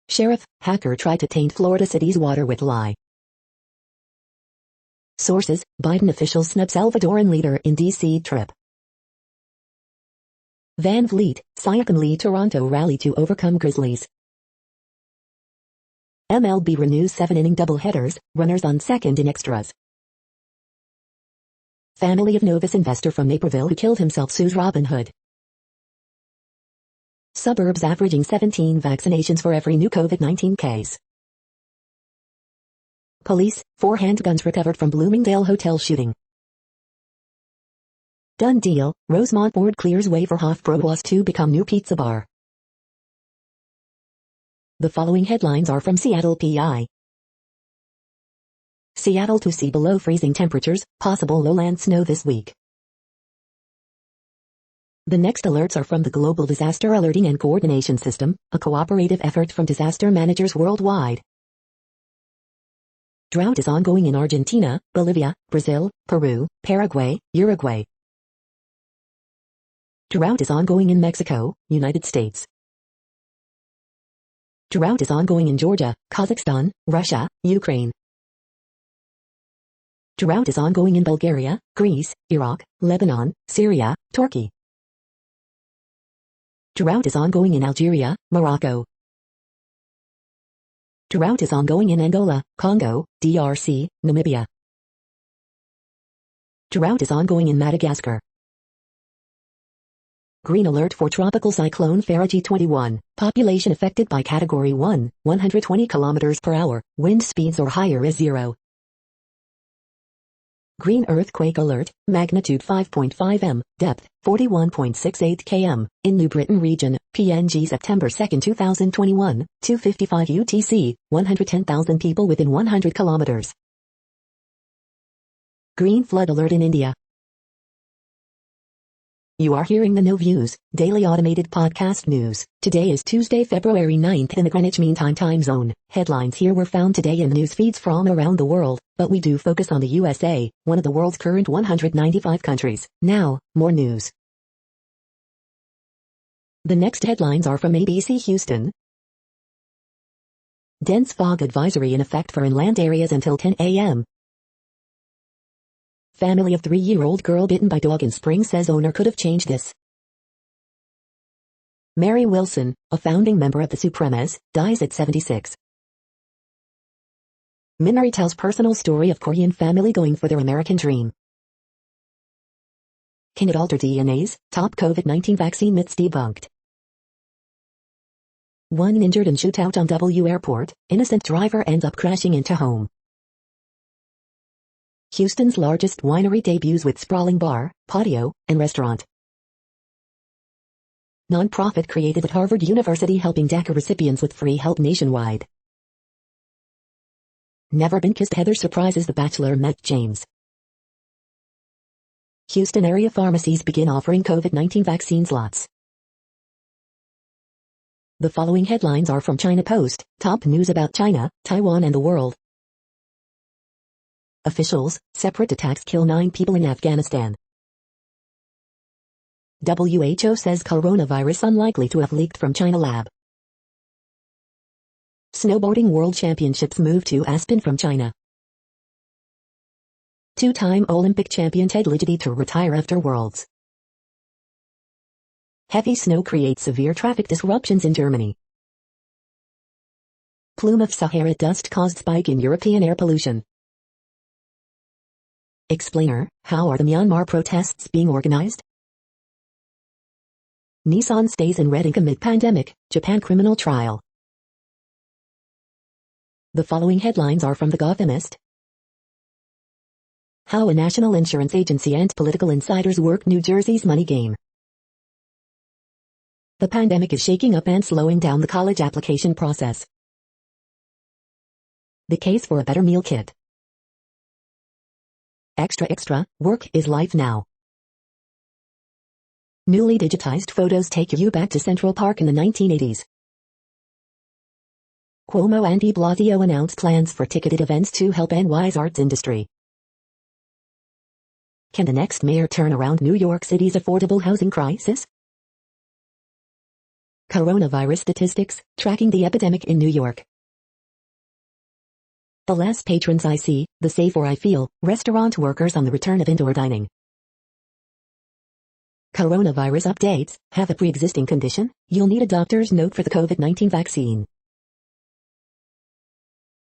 Sheriff, hacker tried to taint Florida city's water with lie. Sources, Biden officials snub Salvadoran leader in D.C. trip. Van Vliet, Siakam lead Toronto rally to overcome Grizzlies. MLB renews 7-inning doubleheaders, runners on second in extras. Family of novice investor from Naperville who killed himself sues Robin Hood. Suburbs averaging 17 vaccinations for every new COVID-19 case. Police, 4 handguns recovered from Bloomingdale hotel shooting. Done deal, Rosemont board clears way for Hofbräuhaus to become new pizza bar. The following headlines are from Seattle PI. Seattle to see below freezing temperatures, possible lowland snow this week. The next alerts are from the Global Disaster Alerting and Coordination System, a cooperative effort from disaster managers worldwide. Drought is ongoing in Argentina, Bolivia, Brazil, Peru, Paraguay, Uruguay. Drought is ongoing in Mexico, United States. Drought is ongoing in Georgia, Kazakhstan, Russia, Ukraine. Drought is ongoing in Bulgaria, Greece, Iraq, Lebanon, Syria, Turkey. Drought is ongoing in Algeria, Morocco. Drought is ongoing in Angola, Congo, DRC, Namibia. Drought is ongoing in Madagascar. Green alert for tropical cyclone Faraji 21. Population affected by Category 1, 120 km per hour. Wind speeds or higher is 0. Green earthquake alert, magnitude 5.5 m, depth 41.68 km, in New Britain region, PNG September 2, 2021, 2:55 UTC, 110,000 people within 100 kilometers. Green flood alert in India. You are hearing the No Views, daily automated podcast news. Today is Tuesday, February 9th in the Greenwich Mean Time zone. Headlines here were found today in news feeds from around the world, but we do focus on the USA, one of the world's current 195 countries. Now, more news. The next headlines are from ABC Houston. Dense fog advisory in effect for inland areas until 10 a.m. Family of 3-year-old girl bitten by dog in spring says owner could have changed this. Mary Wilson, a founding member of the Supremes, dies at 76. Minari tells personal story of Korean family going for their American dream. Can it alter DNAs? Top COVID-19 vaccine myths debunked. 1 injured in shootout on W Airport, innocent driver ends up crashing into home. Houston's largest winery debuts with sprawling bar, patio, and restaurant. Nonprofit created at Harvard University helping DACA recipients with free help nationwide. Never been kissed Heather surprises The Bachelor met James. Houston area pharmacies begin offering COVID-19 vaccine slots. The following headlines are from China Post, top news about China, Taiwan and the world. Officials, separate attacks kill 9 people in Afghanistan. WHO says coronavirus unlikely to have leaked from China lab. Snowboarding World Championships move to Aspen from China. 2-time Olympic champion Ted Ligety to retire after Worlds. Heavy snow creates severe traffic disruptions in Germany. Plume of Sahara dust caused spike in European air pollution. Explainer, how are the Myanmar protests being organized? Nissan stays in red ink amid pandemic, Japan criminal trial. The following headlines are from The Gothamist. How a national insurance agency and political insiders work New Jersey's money game. The pandemic is shaking up and slowing down the college application process. The case for a better meal kit. Extra, work is life now. Newly digitized photos take you back to Central Park in the 1980s. Cuomo and de Blasio announced plans for ticketed events to help NY's arts industry. Can the next mayor turn around New York City's affordable housing crisis? Coronavirus statistics, tracking the epidemic in New York. The less patrons I see, the safer I feel, restaurant workers on the return of indoor dining. Coronavirus updates, have a pre-existing condition? You'll need a doctor's note for the COVID-19 vaccine.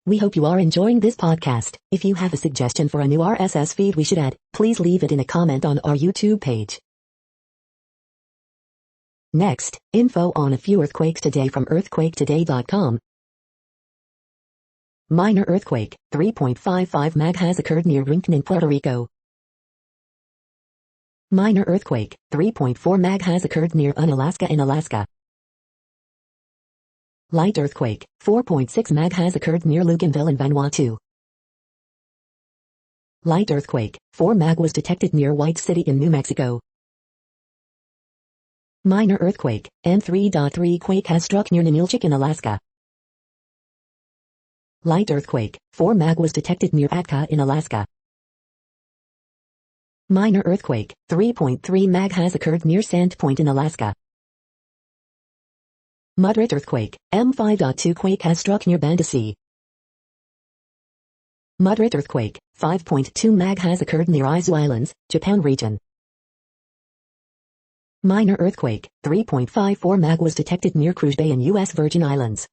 We hope you are enjoying this podcast. If you have a suggestion for a new RSS feed we should add, please leave it in a comment on our YouTube page. Next, info on a few earthquakes today from earthquaketoday.com. Minor earthquake, 3.55 mag has occurred near Rincon in Puerto Rico. Minor earthquake, 3.4 mag has occurred near Unalaska in Alaska. Light earthquake, 4.6 mag has occurred near Luganville in Vanuatu. Light earthquake, 4 mag was detected near White City in New Mexico. Minor earthquake, and 3.3 quake has struck near Ninilchik in Alaska. Light earthquake, 4 mag was detected near Atka in Alaska. Minor earthquake, 3.3 mag has occurred near Sandpoint in Alaska. Moderate earthquake, M5.2 quake has struck near Banda Sea. Moderate earthquake, 5.2 mag has occurred near Izu Islands, Japan region. Minor earthquake, 3.54 mag was detected near Cruz Bay in U.S. Virgin Islands.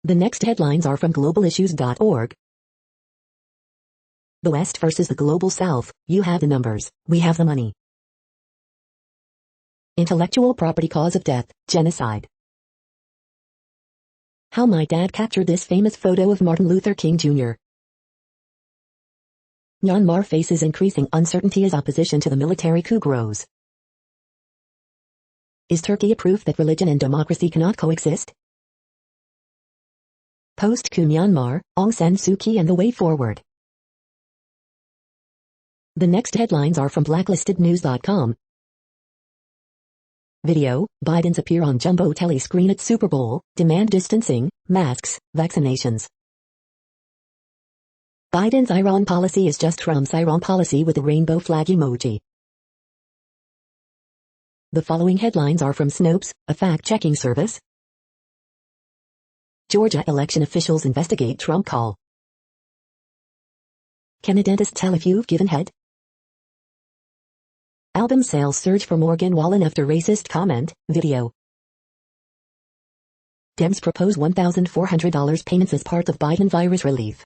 The next headlines are from globalissues.org. The West versus the Global South. You have the numbers, we have the money. Intellectual property cause of death, genocide. How my dad captured this famous photo of Martin Luther King Jr. Myanmar faces increasing uncertainty as opposition to the military coup grows. Is Turkey a proof that religion and democracy cannot coexist? Post-coup Myanmar, Aung San Suu Kyi and the way forward. The next headlines are from blacklistednews.com. Video, Biden's appear on jumbo telly screen at Super Bowl, demand distancing, masks, vaccinations. Biden's Iran policy is just Trump's Iran policy with a rainbow flag emoji. The following headlines are from Snopes, a fact-checking service. Georgia election officials investigate Trump call. Can a dentist tell if you've given head? Album sales surge for Morgan Wallen after racist comment, video. Dems propose $1,400 payments as part of Biden virus relief.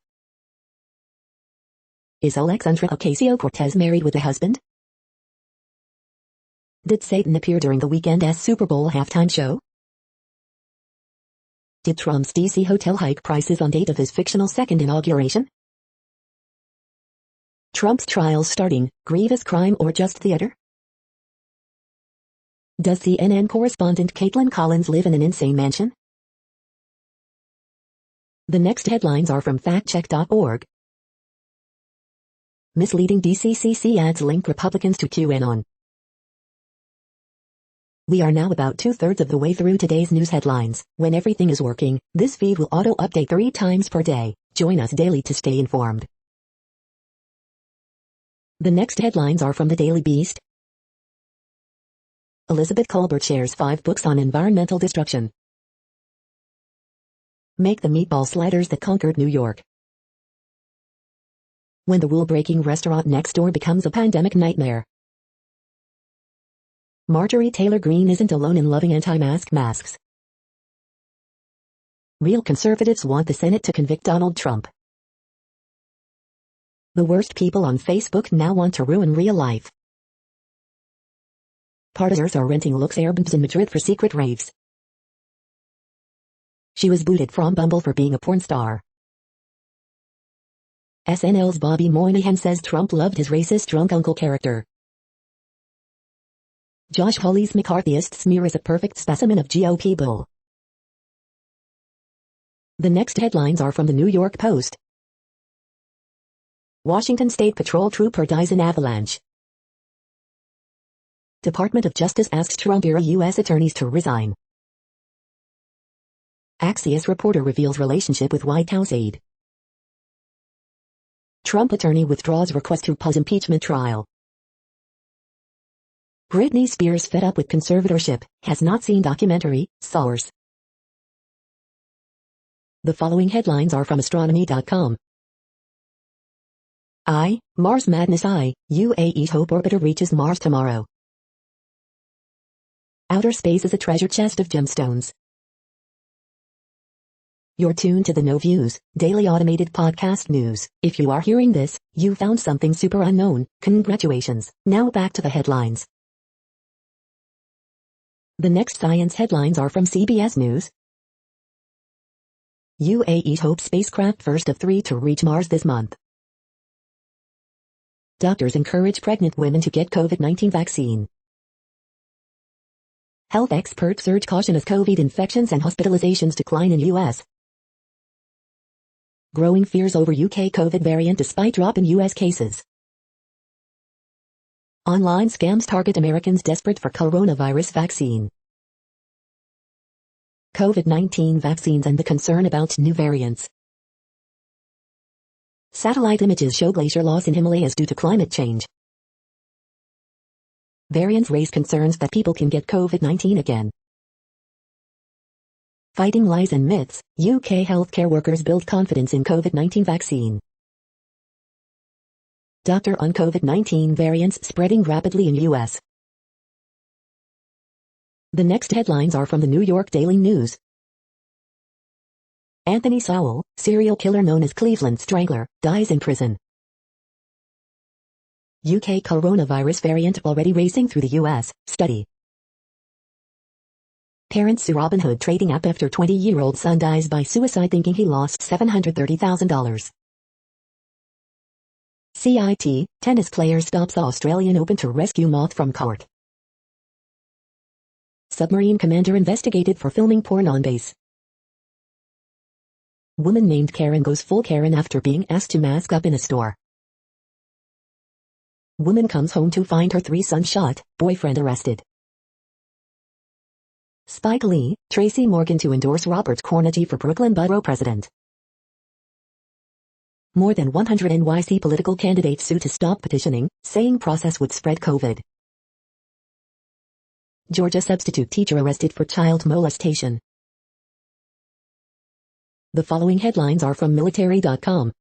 Is Alexandra Ocasio-Cortez married with a husband? Did Satan appear during the weekend's Super Bowl halftime show? Did Trump's D.C. hotel hike prices on date of his fictional second inauguration? Trump's trials starting, grievous crime or just theater? Does CNN correspondent Caitlin Collins live in an insane mansion? The next headlines are from factcheck.org. Misleading DCCC ads link Republicans to QAnon. We are now about 2/3 of the way through today's news headlines. When everything is working, this feed will auto-update 3 times per day. Join us daily to stay informed. The next headlines are from the Daily Beast. Elizabeth Colbert shares 5 books on environmental destruction. Make the meatball sliders that conquered New York. When the rule-breaking restaurant next door becomes a pandemic nightmare. Marjorie Taylor Greene isn't alone in loving anti-mask masks. Real conservatives want the Senate to convict Donald Trump. The worst people on Facebook now want to ruin real life. Partisans are renting Lux Airbnbs in Madrid for secret raves. She was booted from Bumble for being a porn star. SNL's Bobby Moynihan says Trump loved his racist drunk uncle character. Josh Hawley's McCarthyist smear is a perfect specimen of GOP bull. The next headlines are from the New York Post. Washington State Patrol trooper dies in avalanche. Department of Justice asks Trump-era U.S. attorneys to resign. Axios reporter reveals relationship with White House aide. Trump attorney withdraws request to pause impeachment trial. Britney Spears fed up with conservatorship, has not seen documentary, source. The following headlines are from astronomy.com. Mars Madness UAE Hope orbiter reaches Mars tomorrow. Outer space is a treasure chest of gemstones. You're tuned to the No Views, daily automated podcast news. If you are hearing this, you found something super unknown. Congratulations. Now back to the headlines. The next science headlines are from CBS News. UAE Hope spacecraft first of 3 to reach Mars this month. Doctors encourage pregnant women to get COVID-19 vaccine. Health experts urge caution as COVID infections and hospitalizations decline in U.S. Growing fears over UK COVID variant despite drop in U.S. cases. Online scams target Americans desperate for coronavirus vaccine. COVID-19 vaccines and the concern about new variants. Satellite images show glacier loss in Himalayas due to climate change. Variants raise concerns that people can get COVID-19 again. Fighting lies and myths, UK healthcare workers build confidence in COVID-19 vaccine. Doctor on COVID-19 variants spreading rapidly in U.S. The next headlines are from the New York Daily News. Anthony Sowell, serial killer known as Cleveland Strangler, dies in prison. UK coronavirus variant already racing through the US, study. Parents sue Robinhood trading app after 20-year-old son dies by suicide thinking he lost $730,000. CIT, tennis player stops Australian Open to rescue moth from court. Submarine commander investigated for filming porn on base. Woman named Karen goes full Karen after being asked to mask up in a store. Woman comes home to find her 3 sons shot, boyfriend arrested. Spike Lee, Tracy Morgan to endorse Robert Cornegy for Brooklyn Borough president. More than 100 NYC political candidates sue to stop petitioning, saying process would spread COVID. Georgia substitute teacher arrested for child molestation. The following headlines are from military.com.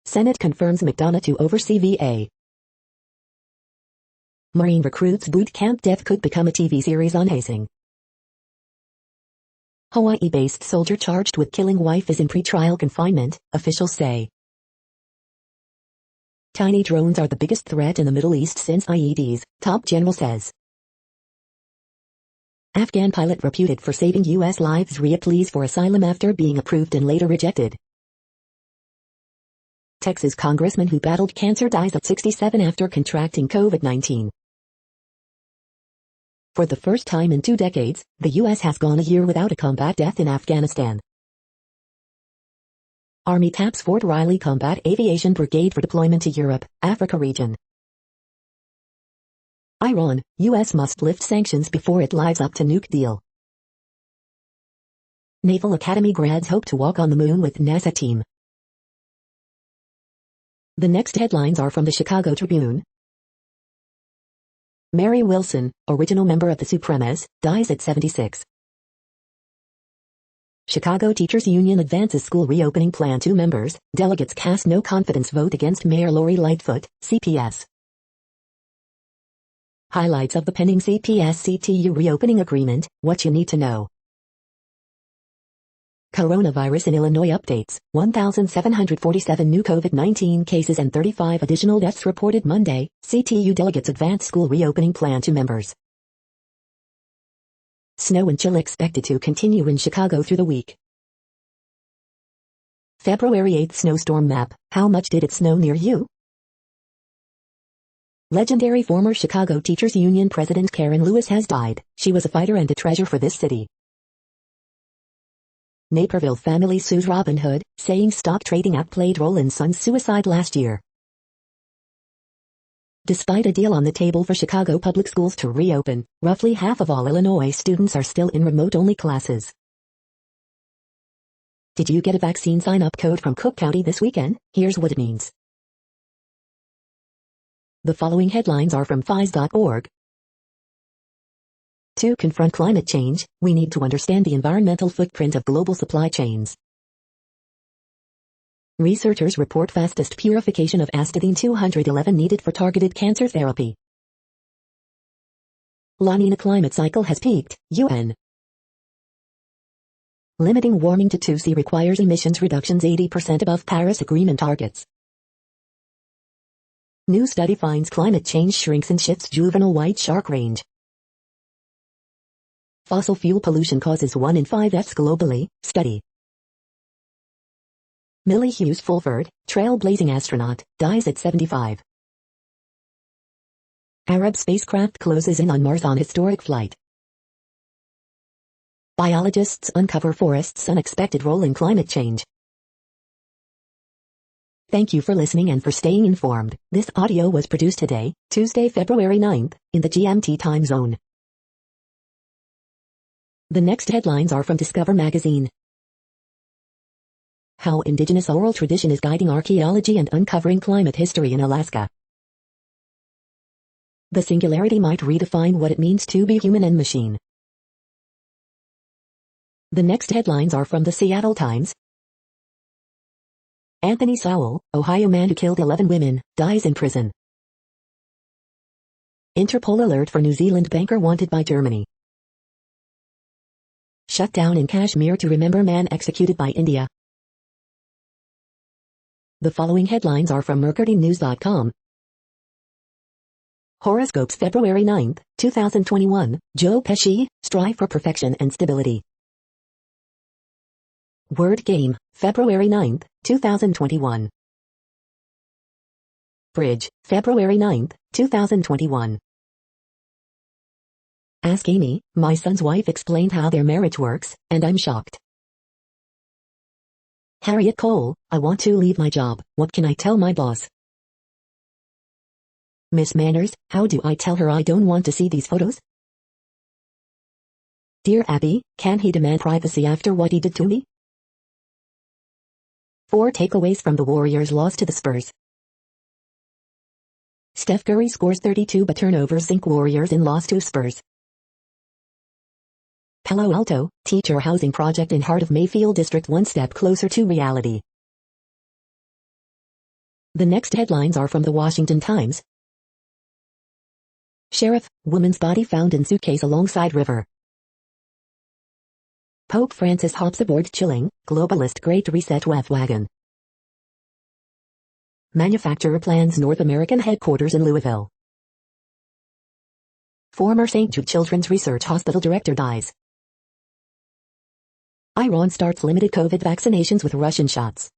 Senate confirms McDonough to oversee VA. Marine recruits boot camp death could become a TV series on hazing. Hawaii-based soldier charged with killing wife is in pretrial confinement, officials say. Tiny drones are the biggest threat in the Middle East since IEDs, top general says. Afghan pilot reputed for saving U.S. lives pleas for asylum after being approved and later rejected. Texas congressman who battled cancer dies at 67 after contracting COVID-19. For the first time in 2 decades, the U.S. has gone a year without a combat death in Afghanistan. Army taps Fort Riley Combat Aviation Brigade for deployment to Europe, Africa region. Iran, U.S. must lift sanctions before it lives up to nuke deal. Naval Academy grads hope to walk on the moon with NASA team. The next headlines are from the Chicago Tribune. Mary Wilson, original member of the Supremes, dies at 76. Chicago Teachers Union advances school reopening plan. 2 members, delegates cast no confidence vote against Mayor Lori Lightfoot, CPS. Highlights of the pending CPS-CTU reopening agreement, what you need to know. Coronavirus in Illinois updates, 1,747 new COVID-19 cases and 35 additional deaths reported Monday, CTU delegates advance school reopening plan to members. Snow and chill expected to continue in Chicago through the week. February 8th snowstorm map, how much did it snow near you? Legendary former Chicago Teachers Union President Karen Lewis has died. She was a fighter and a treasure for this city. Naperville family sues Robinhood, saying stock trading app played role in son's suicide last year. Despite a deal on the table for Chicago public schools to reopen, roughly half of all Illinois students are still in remote-only classes. Did you get a vaccine sign-up code from Cook County this weekend? Here's what it means. The following headlines are from phys.org. To confront climate change, we need to understand the environmental footprint of global supply chains. Researchers report fastest purification of astatine-211 needed for targeted cancer therapy. La Nina climate cycle has peaked, UN. Limiting warming to 2°C requires emissions reductions 80% above Paris Agreement targets. New study finds climate change shrinks and shifts juvenile white shark range. Fossil fuel pollution causes 1 in 5 deaths globally, study. Millie Hughes Fulford, trailblazing astronaut, dies at 75. Arab spacecraft closes in on Mars on historic flight. Biologists uncover forests' unexpected role in climate change. Thank you for listening and for staying informed. This audio was produced today, Tuesday, February 9th, in the GMT time zone. The next headlines are from Discover magazine. How indigenous oral tradition is guiding archaeology and uncovering climate history in Alaska. The singularity might redefine what it means to be human and machine. The next headlines are from the Seattle Times. Anthony Sowell, Ohio man who killed 11 women, dies in prison. Interpol alert for New Zealand banker wanted by Germany. shut down in Kashmir to remember man executed by India. The following headlines are from mercurynews.com. Horoscopes February 9, 2021, Joe Pesci, strive for perfection and stability. Word game, February 9, 2021. Bridge, February 9, 2021. Ask Amy, my son's wife explained how their marriage works, and I'm shocked. Harriet Cole, I want to leave my job, what can I tell my boss? Miss Manners, how do I tell her I don't want to see these photos? Dear Abby, can he demand privacy after what he did to me? 4 takeaways from the Warriors' loss to the Spurs. Steph Curry scores 32 but turnovers sink Warriors in loss to Spurs. Palo Alto, teacher housing project in heart of Mayfield District one step closer to reality. The next headlines are from the Washington Times. Sheriff, woman's body found in suitcase alongside river. Pope Francis hops aboard chilling, globalist Great Reset wave wagon. Manufacturer plans North American headquarters in Louisville. Former St. Jude Children's Research Hospital director dies. Iran starts limited COVID vaccinations with Russian shots.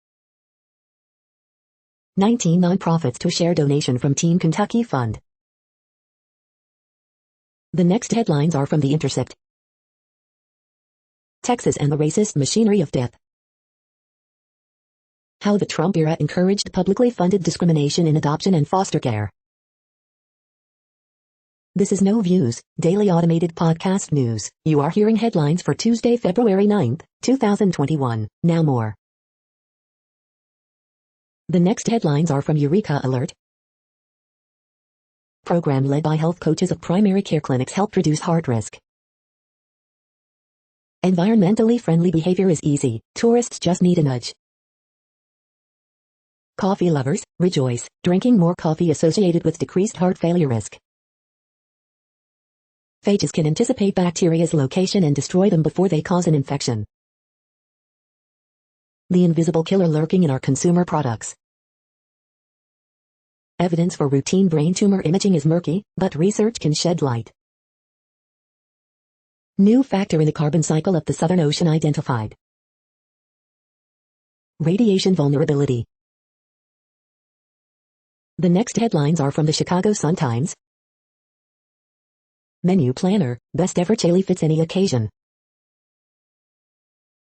19 nonprofits to share donation from Team Kentucky Fund. The next headlines are from The Intercept. Texas and the racist machinery of death. How the Trump era encouraged publicly funded discrimination in adoption and foster care. This is No Views, daily automated podcast news. You are hearing headlines for Tuesday, February 9, 2021. Now more. The next headlines are from Eureka Alert. Program led by health coaches of primary care clinics help reduce heart risk. Environmentally friendly behavior is easy, tourists just need a nudge. Coffee lovers, rejoice, drinking more coffee associated with decreased heart failure risk. Phages can anticipate bacteria's location and destroy them before they cause an infection. The invisible killer lurking in our consumer products. Evidence for routine brain tumor imaging is murky, but research can shed light. New factor in the carbon cycle of the Southern Ocean identified. Radiation vulnerability. The next headlines are from the Chicago Sun-Times. Menu planner, best ever chili fits any occasion.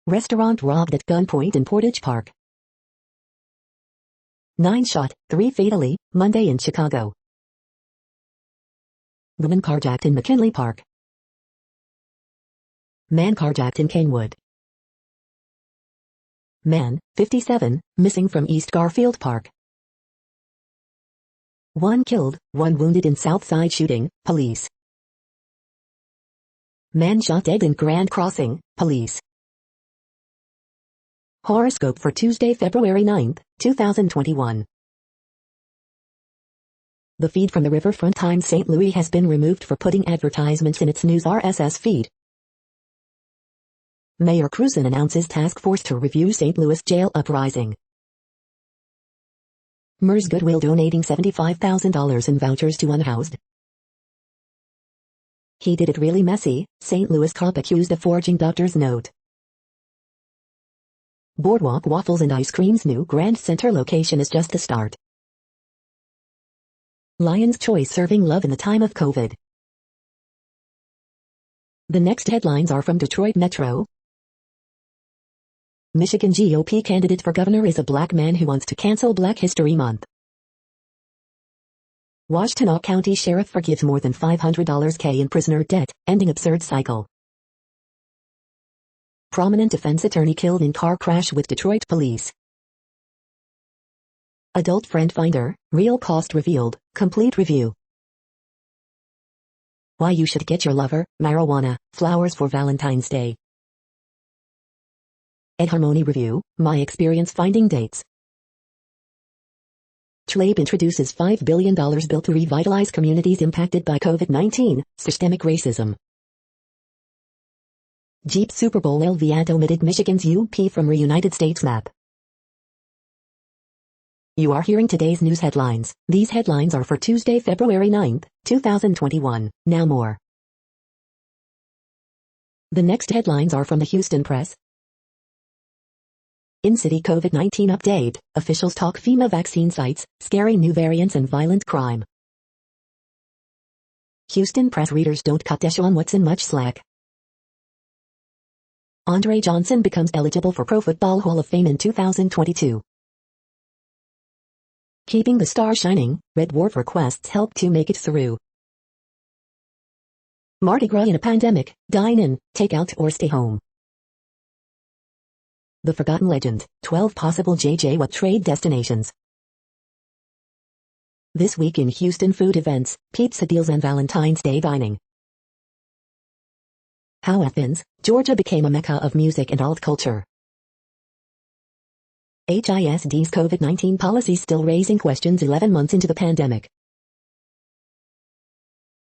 Restaurant robbed at gunpoint in Portage Park. 9 shot, 3 fatally, Monday in Chicago. Woman carjacked in McKinley Park. Man carjacked in Canewood. Man, 57, missing from East Garfield Park. 1 killed, 1 wounded in Southside shooting, police. Man shot dead in Grand Crossing, police. Horoscope for Tuesday, February 9, 2021. The feed from the Riverfront Times St. Louis has been removed for putting advertisements in its news RSS feed. Mayor Cruzan announces task force to review St. Louis jail uprising. MERS Goodwill donating $75,000 in vouchers to unhoused. He did it really messy, St. Louis cop accused of forging doctor's note. Boardwalk Waffles and Ice Cream's new Grand Center location is just the start. Lion's Choice serving love in the time of COVID. The next headlines are from Detroit Metro. Michigan GOP candidate for governor is a black man who wants to cancel Black History Month. Washtenaw County Sheriff forgives more than $500K in prisoner debt, ending absurd cycle. Prominent defense attorney killed in car crash with Detroit police. Adult friend finder, real cost revealed, complete review. Why you should get your lover, marijuana, flowers for Valentine's Day. EdHarmony review, my experience finding dates. Tlaib introduces $5 billion bill to revitalize communities impacted by COVID-19, systemic racism. Jeep Super Bowl LV omitted Michigan's UP from United States map. You are hearing today's news headlines. These headlines are for Tuesday, February 9th, 2021. Now more. The next headlines are from the Houston Press. In-city COVID-19 update. Officials talk FEMA vaccine sites, scary new variants and violent crime. Houston Press readers don't cut Deshaun Watson much slack. Andre Johnson becomes eligible for Pro Football Hall of Fame in 2022. Keeping the star shining, Red Dwarf requests help to make it through. Mardi Gras in a pandemic, dine in, take out or stay home. The Forgotten Legend, 12 possible JJ Watt trade destinations. This week in Houston food events, pizza deals and Valentine's Day dining. How Athens, Georgia became a mecca of music and alt culture. HISD's COVID-19 policy still raising questions 11 months into the pandemic.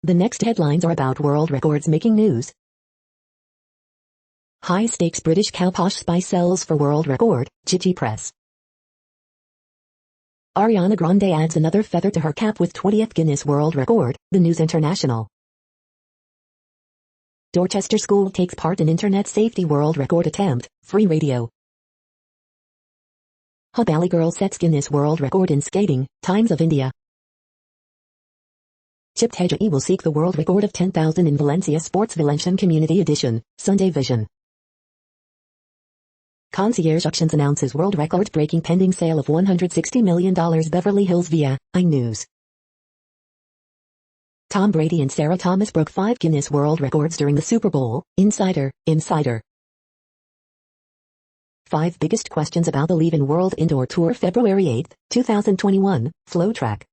The next headlines are about world records making news. High-stakes British cow posh spice sells for world record, Gigi Press. Ariana Grande adds another feather to her cap with 20th Guinness World Record, The News International. Dorchester School takes part in Internet Safety World Record attempt, Free Radio. Hubali girl sets Guinness World Record in skating, Times of India. Chip Tejai will seek the world record of 10,000 in Valencia Sports Valencian Community Edition, Sunday Vision. Concierge Auctions announces world record-breaking pending sale of $160 million Beverly Hills via iNews. Tom Brady and Sarah Thomas broke 5 Guinness World Records during the Super Bowl, Insider. 5 biggest questions about the Leave in World Indoor Tour February 8, 2021, Flow Track.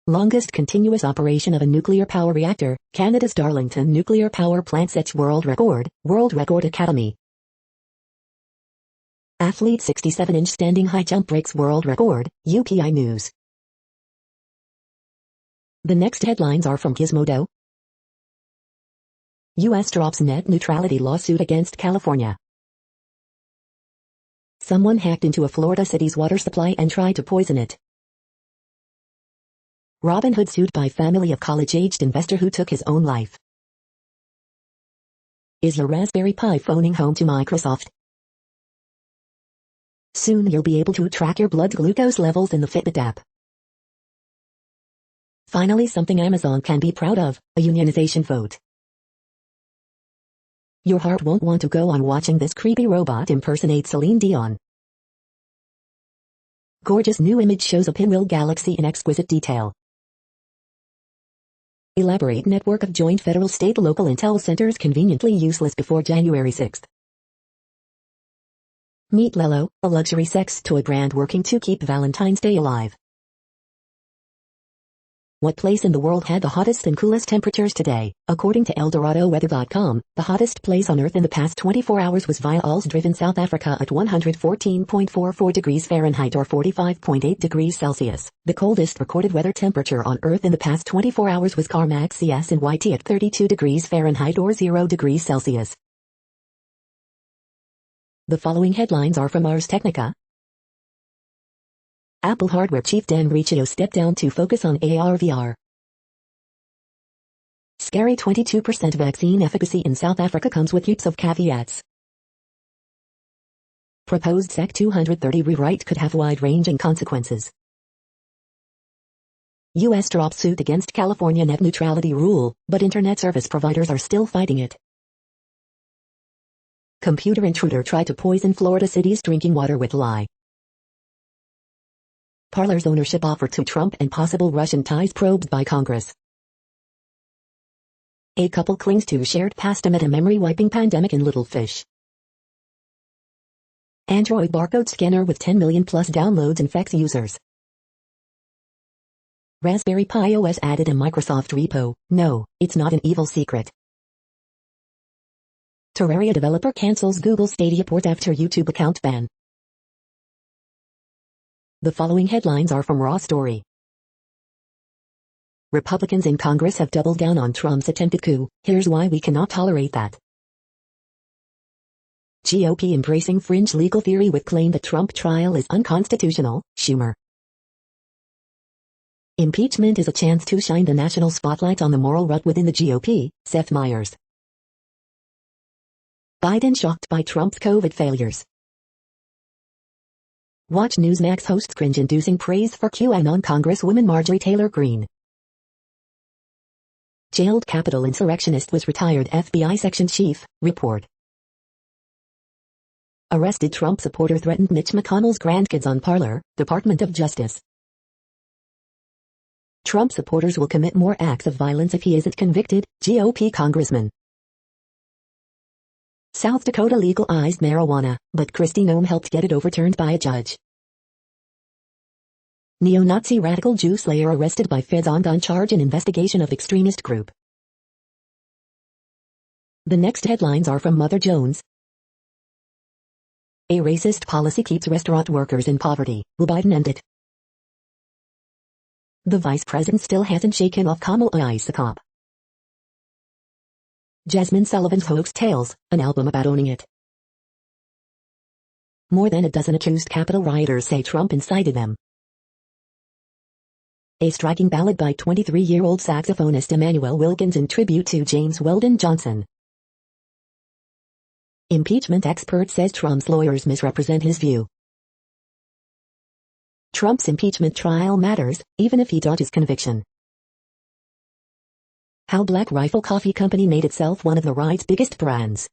Longest continuous operation of a nuclear power reactor, Canada's Darlington Nuclear Power Plant sets World Record Academy. Athlete 67-inch standing high jump breaks world record, UPI News. The next headlines are from Gizmodo. U.S. drops net neutrality lawsuit against California. Someone hacked into a Florida city's water supply and tried to poison it. Robin Hood sued by family of college-aged investor who took his own life. Is your Raspberry Pi phoning home to Microsoft? Soon you'll be able to track your blood glucose levels in the Fitbit app. Finally, something Amazon can be proud of, a unionization vote. Your heart won't want to go on watching this creepy robot impersonate Celine Dion. Gorgeous new image shows a pinwheel galaxy in exquisite detail. Elaborate network of joint federal state local intel centers conveniently useless before January 6. Meet Lelo, a luxury sex toy brand working to keep Valentine's Day alive. What place in the world had the hottest and coolest temperatures today? According to ElDoradoWeather.com, the hottest place on Earth in the past 24 hours was via Alsdriven, South Africa at 114.44 degrees Fahrenheit or 45.8 degrees Celsius. The coldest recorded weather temperature on Earth in the past 24 hours was Carmack CS in YT at 32 degrees Fahrenheit or 0 degrees Celsius. The following headlines are from Ars Technica. Apple hardware chief Dan Riccio stepped down to focus on AR/VR. Scary 22% vaccine efficacy in South Africa comes with heaps of caveats. Proposed SEC 230 rewrite could have wide-ranging consequences. U.S. drops suit against California net neutrality rule, but internet service providers are still fighting it. Computer intruder tried to poison Florida city's drinking water with lie. Parler's ownership offer to Trump and possible Russian ties probed by Congress. A couple clings to shared past amid a memory-wiping pandemic in Little Fish. Android barcode scanner with 10 million plus downloads infects users. Raspberry Pi OS added a Microsoft repo. No, it's not an evil secret. Terraria developer cancels Google Stadia port after YouTube account ban. The following headlines are from Raw Story. Republicans in Congress have doubled down on Trump's attempted coup. Here's why we cannot tolerate that. GOP embracing fringe legal theory with claim that Trump trial is unconstitutional, Schumer. Impeachment is a chance to shine the national spotlight on the moral rut within the GOP, Seth Meyers. Biden shocked by Trump's COVID failures. Watch Newsmax hosts cringe-inducing praise for QAnon Congresswoman Marjorie Taylor Greene. Jailed Capitol insurrectionist was retired FBI section chief, report. Arrested Trump supporter threatened Mitch McConnell's grandkids on Parler, Department of Justice. Trump supporters will commit more acts of violence if he isn't convicted, GOP congressman. South Dakota legalized marijuana, but Kristi Noem helped get it overturned by a judge. Neo-Nazi radical Jew slayer arrested by feds on gun charge in investigation of extremist group. The next headlines are from Mother Jones. A racist policy keeps restaurant workers in poverty. Will Biden end it? The vice president still hasn't shaken off Kamala Isakop. Jasmine Sullivan's Hoax Tales, an album about owning it. More than a dozen accused Capitol rioters say Trump incited them. A striking ballad by 23-year-old saxophonist Emmanuel Wilkins in tribute to James Weldon Johnson. Impeachment expert says Trump's lawyers misrepresent his view. Trump's impeachment trial matters, even if he doubt his conviction. How Black Rifle Coffee Company made itself one of the right's biggest brands.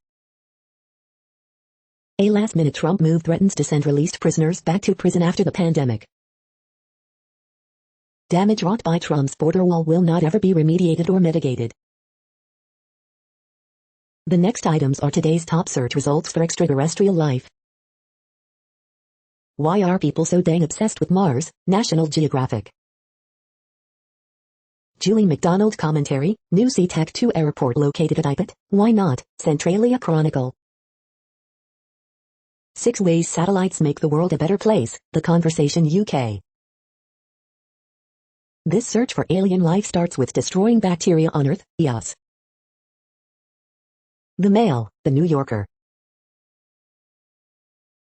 A last-minute Trump move threatens to send released prisoners back to prison after the pandemic. Damage wrought by Trump's border wall will not ever be remediated or mitigated. The next items are today's top search results for extraterrestrial life. Why are people so dang obsessed with Mars? National Geographic. Julie McDonald commentary, new SeaTac 2 airport located at Ibit, why not? Centralia Chronicle. 6 ways satellites make the world a better place, The Conversation UK. This search for alien life starts with destroying bacteria on Earth, EOS. The Mail, The New Yorker.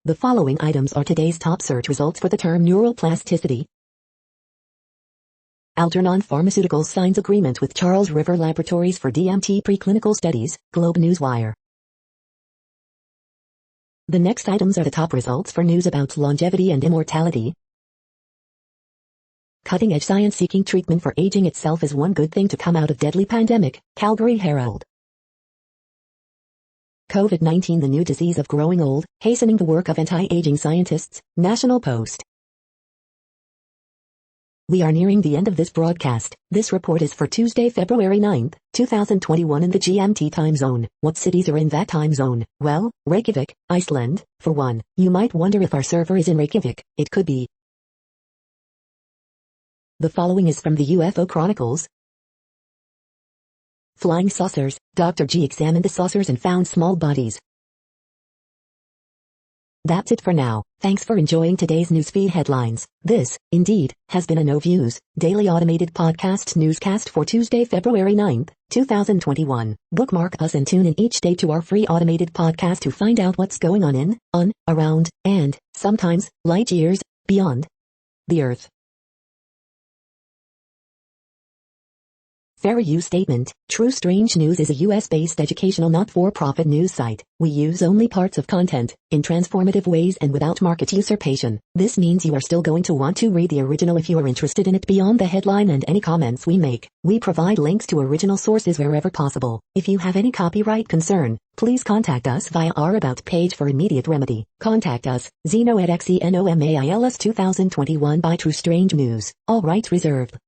The following items are today's top search results for the term neuroplasticity. Algernon Pharmaceuticals signs agreement with Charles River Laboratories for DMT preclinical studies, Globe Newswire. The next items are the top results for news about longevity and immortality. Cutting-edge science seeking treatment for aging itself is one good thing to come out of deadly pandemic, Calgary Herald. COVID-19 the new disease of growing old, hastening the work of anti-aging scientists, National Post. We are nearing the end of this broadcast. This report is for Tuesday, February 9th, 2021 in the GMT time zone. What cities are in that time zone? Well, Reykjavik, Iceland, for one. You might wonder if our server is in Reykjavik. It could be. The following is from the UFO Chronicles. Flying saucers. Dr. G examined the saucers and found small bodies. That's it for now. Thanks for enjoying today's newsfeed headlines. This, indeed, has been a No Views, daily automated podcast newscast for Tuesday, February 9th, 2021. Bookmark us and tune in each day to our free automated podcast to find out what's going on, around, and, sometimes, light years, beyond the Earth. Fair use statement. True Strange News is a US-based educational not-for-profit news site. We use only parts of content, in transformative ways and without market usurpation. This means you are still going to want to read the original if you are interested in it beyond the headline and any comments we make. We provide links to original sources wherever possible. If you have any copyright concern, please contact us via our About page for immediate remedy. Contact us, Zeno at XENOMAILS 2021 by True Strange News. All rights reserved.